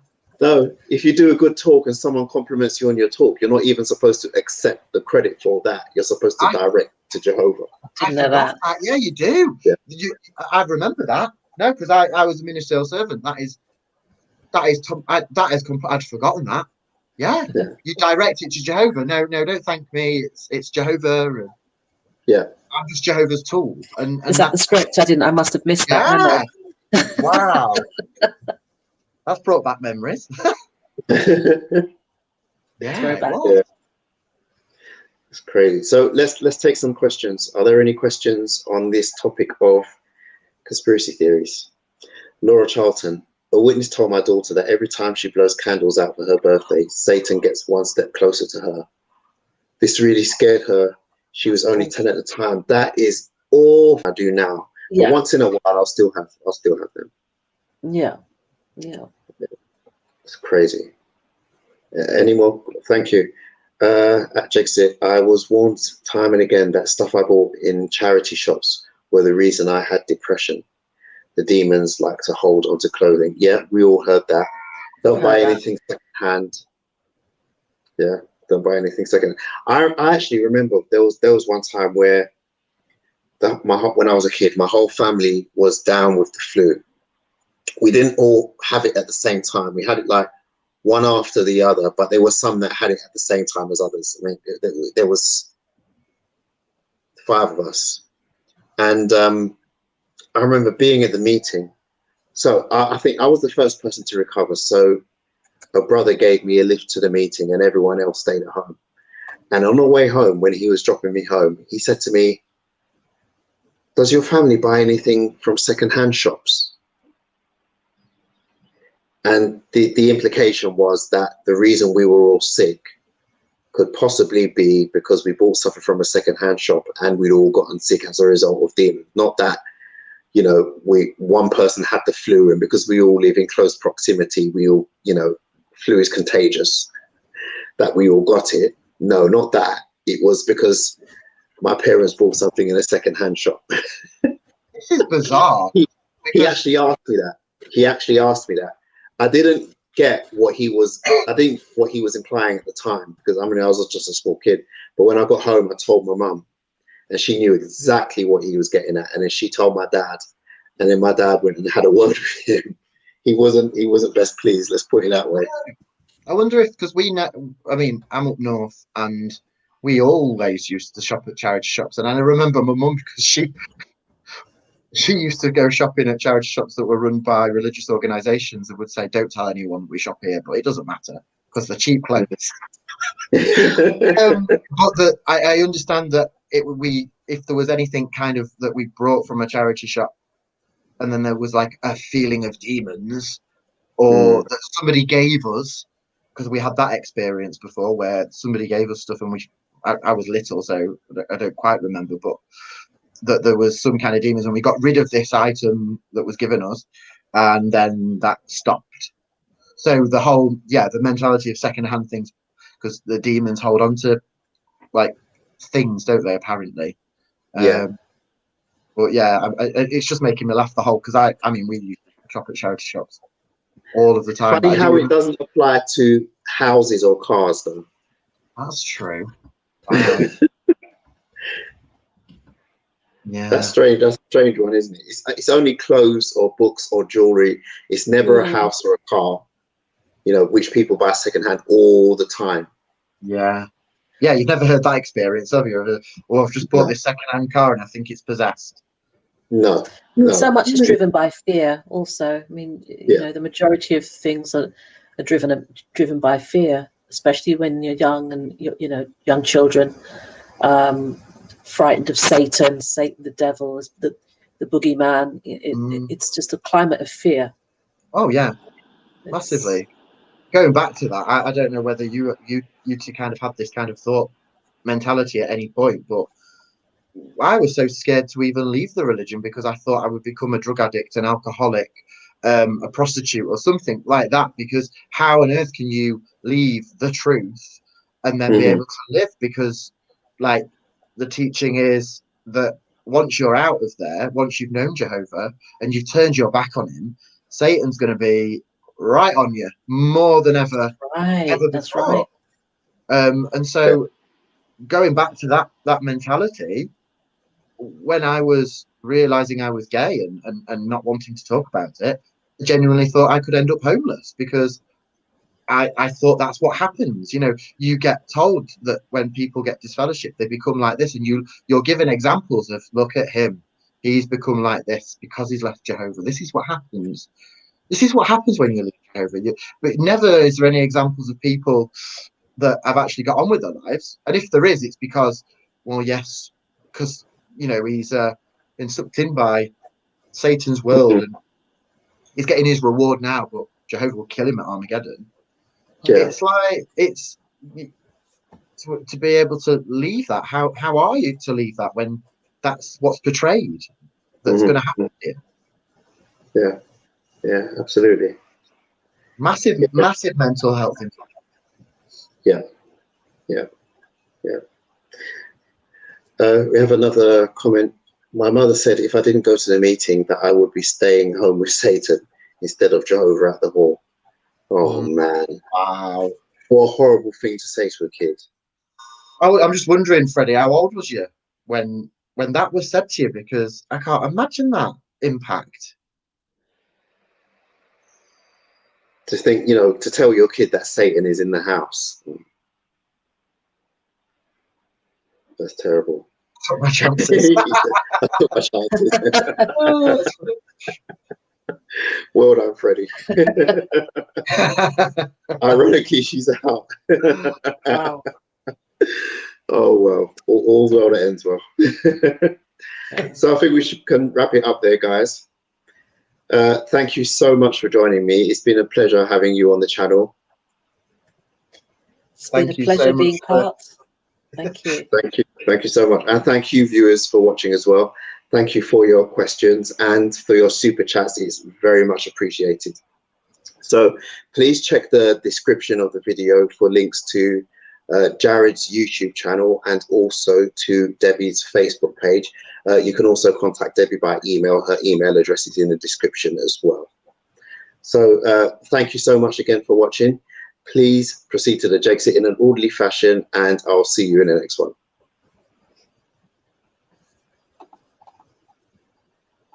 no. If you do a good talk and someone compliments you on your talk, you're not even supposed to accept the credit for that. You're supposed to direct to Jehovah. Didn't know that. Yeah, you do. Yeah. I remember that. No, because I was a ministerial servant. I'd forgotten that. Yeah. Yeah. You direct it to Jehovah. No, don't thank me. It's Jehovah. And Yeah. I'm just Jehovah's tool. And Is that the script? I must have missed that memo. Wow. That's brought back memories. Yeah, Throwback. Yeah. It's crazy. So let's take some questions. Are there any questions on this topic of conspiracy theories? Laura Charlton. A witness told my daughter that every time she blows candles out for her birthday, Satan gets one step closer to her. This really scared her. She was only 10 at the time. That is all I do now. Yeah. But once in a while, I'll still have them. Yeah. Yeah. It's crazy. Any more? Thank you. At Jexit, I was warned time and again that stuff I bought in charity shops were the reason I had depression. The demons like to hold onto clothing. Yeah, we all heard that. Don't buy anything secondhand. Yeah, don't buy anything second. I actually remember there was one time where when I was a kid, my whole family was down with the flu. We didn't all have it at the same time. We had it like one after the other, but there were some that had it at the same time as others. I mean, there was 5 of us, and I remember being at the meeting. So I think I was the first person to recover. So a brother gave me a lift to the meeting, and everyone else stayed at home. And on the way home, when he was dropping me home, he said to me, "Does your family buy anything from secondhand shops?" And the implication was that the reason we were all sick could possibly be because we bought something from a secondhand shop and we'd all gotten sick as a result of demons. Not that, you know, one person had the flu, and because we all live in close proximity, we all, you know, flu is contagious, that we all got it. No, not that. It was because my parents bought something in a secondhand shop. This is bizarre. He actually asked me that. I didn't get what he was implying at the time, because I mean, I was just a small kid. But when I got home, I told my mum, and she knew exactly what he was getting at. And then she told my dad, and then my dad went and had a word with him. He wasn't best pleased. Let's put it that way. I wonder if, because I mean, I'm up north, and we always used to shop at charity shops. And I remember my mum, because she used to go shopping at charity shops that were run by religious organisations, and would say, "Don't tell anyone we shop here, but it doesn't matter because they're cheap clothes." But I understand that if there was anything kind of that we brought from a charity shop, and then there was like a feeling of demons, or that somebody gave us, because we had that experience before where somebody gave us stuff, and I was little, so I don't quite remember, but that there was some kind of demons, and we got rid of this item that was given us, and then that stopped. So the mentality of secondhand things, because the demons hold on to like things, don't they? Apparently, Yeah. But yeah, it's just making me laugh the whole, because I mean, we used to shop at charity shops all of the time. Funny how it doesn't apply to houses or cars, though. That's true. Wow. Yeah, That's strange. That's a strange one, isn't it? It's only clothes or books or jewelry. It's never a house or a car, you know, which people buy secondhand all the time. Yeah. You've never heard that experience, have you? Or I've just bought this secondhand car and I think it's possessed. No. So much is driven by fear. Also, I mean, you know, the majority of things are driven by fear, especially when you're young and you know, young children. Frightened of Satan, the devil, the boogeyman. It's just a climate of fear. Oh yeah, massively. Going back to that, I don't know whether you two kind of had this kind of thought mentality at any point, but I was so scared to even leave the religion because I thought I would become a drug addict, an alcoholic, a prostitute or something like that, because how on earth can you leave the truth and then be able to live? Because like the teaching is that once you're out of there, once you've known Jehovah and you've turned your back on him, Satan's going to be right on you more than ever. That's right. And so going back to that mentality, when I was realizing I was gay and not wanting to talk about it, I genuinely thought I could end up homeless, because I thought that's what happens. You know, you get told that when people get disfellowship, they become like this, and you're given examples of, look at him, he's become like this because he's left Jehovah. This is what happens. This is what happens when you leave Jehovah. But never is there any examples of people that have actually got on with their lives. And if there is, it's because, well, yes, because, you know, he's been sucked in by Satan's world and he's getting his reward now, but Jehovah will kill him at Armageddon. Yeah. It's like, it's to be able to leave that. How are you to leave that when that's what's portrayed that's going to happen to you? Yeah, absolutely. Massive mental health impact. Yeah. We have another comment. My mother said if I didn't go to the meeting that I would be staying home with Satan instead of Jehovah at the hall. Oh man. Wow. What a horrible thing to say to a kid. I'm just wondering, Freddie, how old was you when that was said to you? Because I can't imagine that impact. To think, you know, to tell your kid that Satan is in the house. That's terrible. Took my chances. I took my chances. Well done, Freddie. Ironically, she's out. Wow. Oh, well. All well that ends well. So I think we can wrap it up there, guys. Thank you so much for joining me. It's been a pleasure having you on the channel. It's been a pleasure being part. Thank you. Thank you so much. And thank you, viewers, for watching as well. Thank you for your questions and for your super chats. It's very much appreciated. So please check the description of the video for links to Jared's YouTube channel and also to Debbie's Facebook page. You can also contact Debbie by email. Her email address is in the description as well. So thank you so much again for watching. Please proceed to the Jexit in an orderly fashion, and I'll see you in the next one.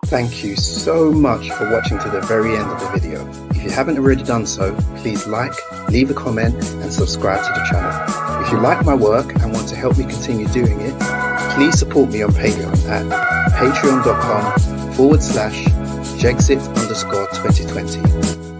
Thank you so much for watching to the very end of the video. If you haven't already done so, please like, leave a comment and subscribe to the channel. If you like my work and want to help me continue doing it, please support me on Patreon at patreon.com/Jexit_2020.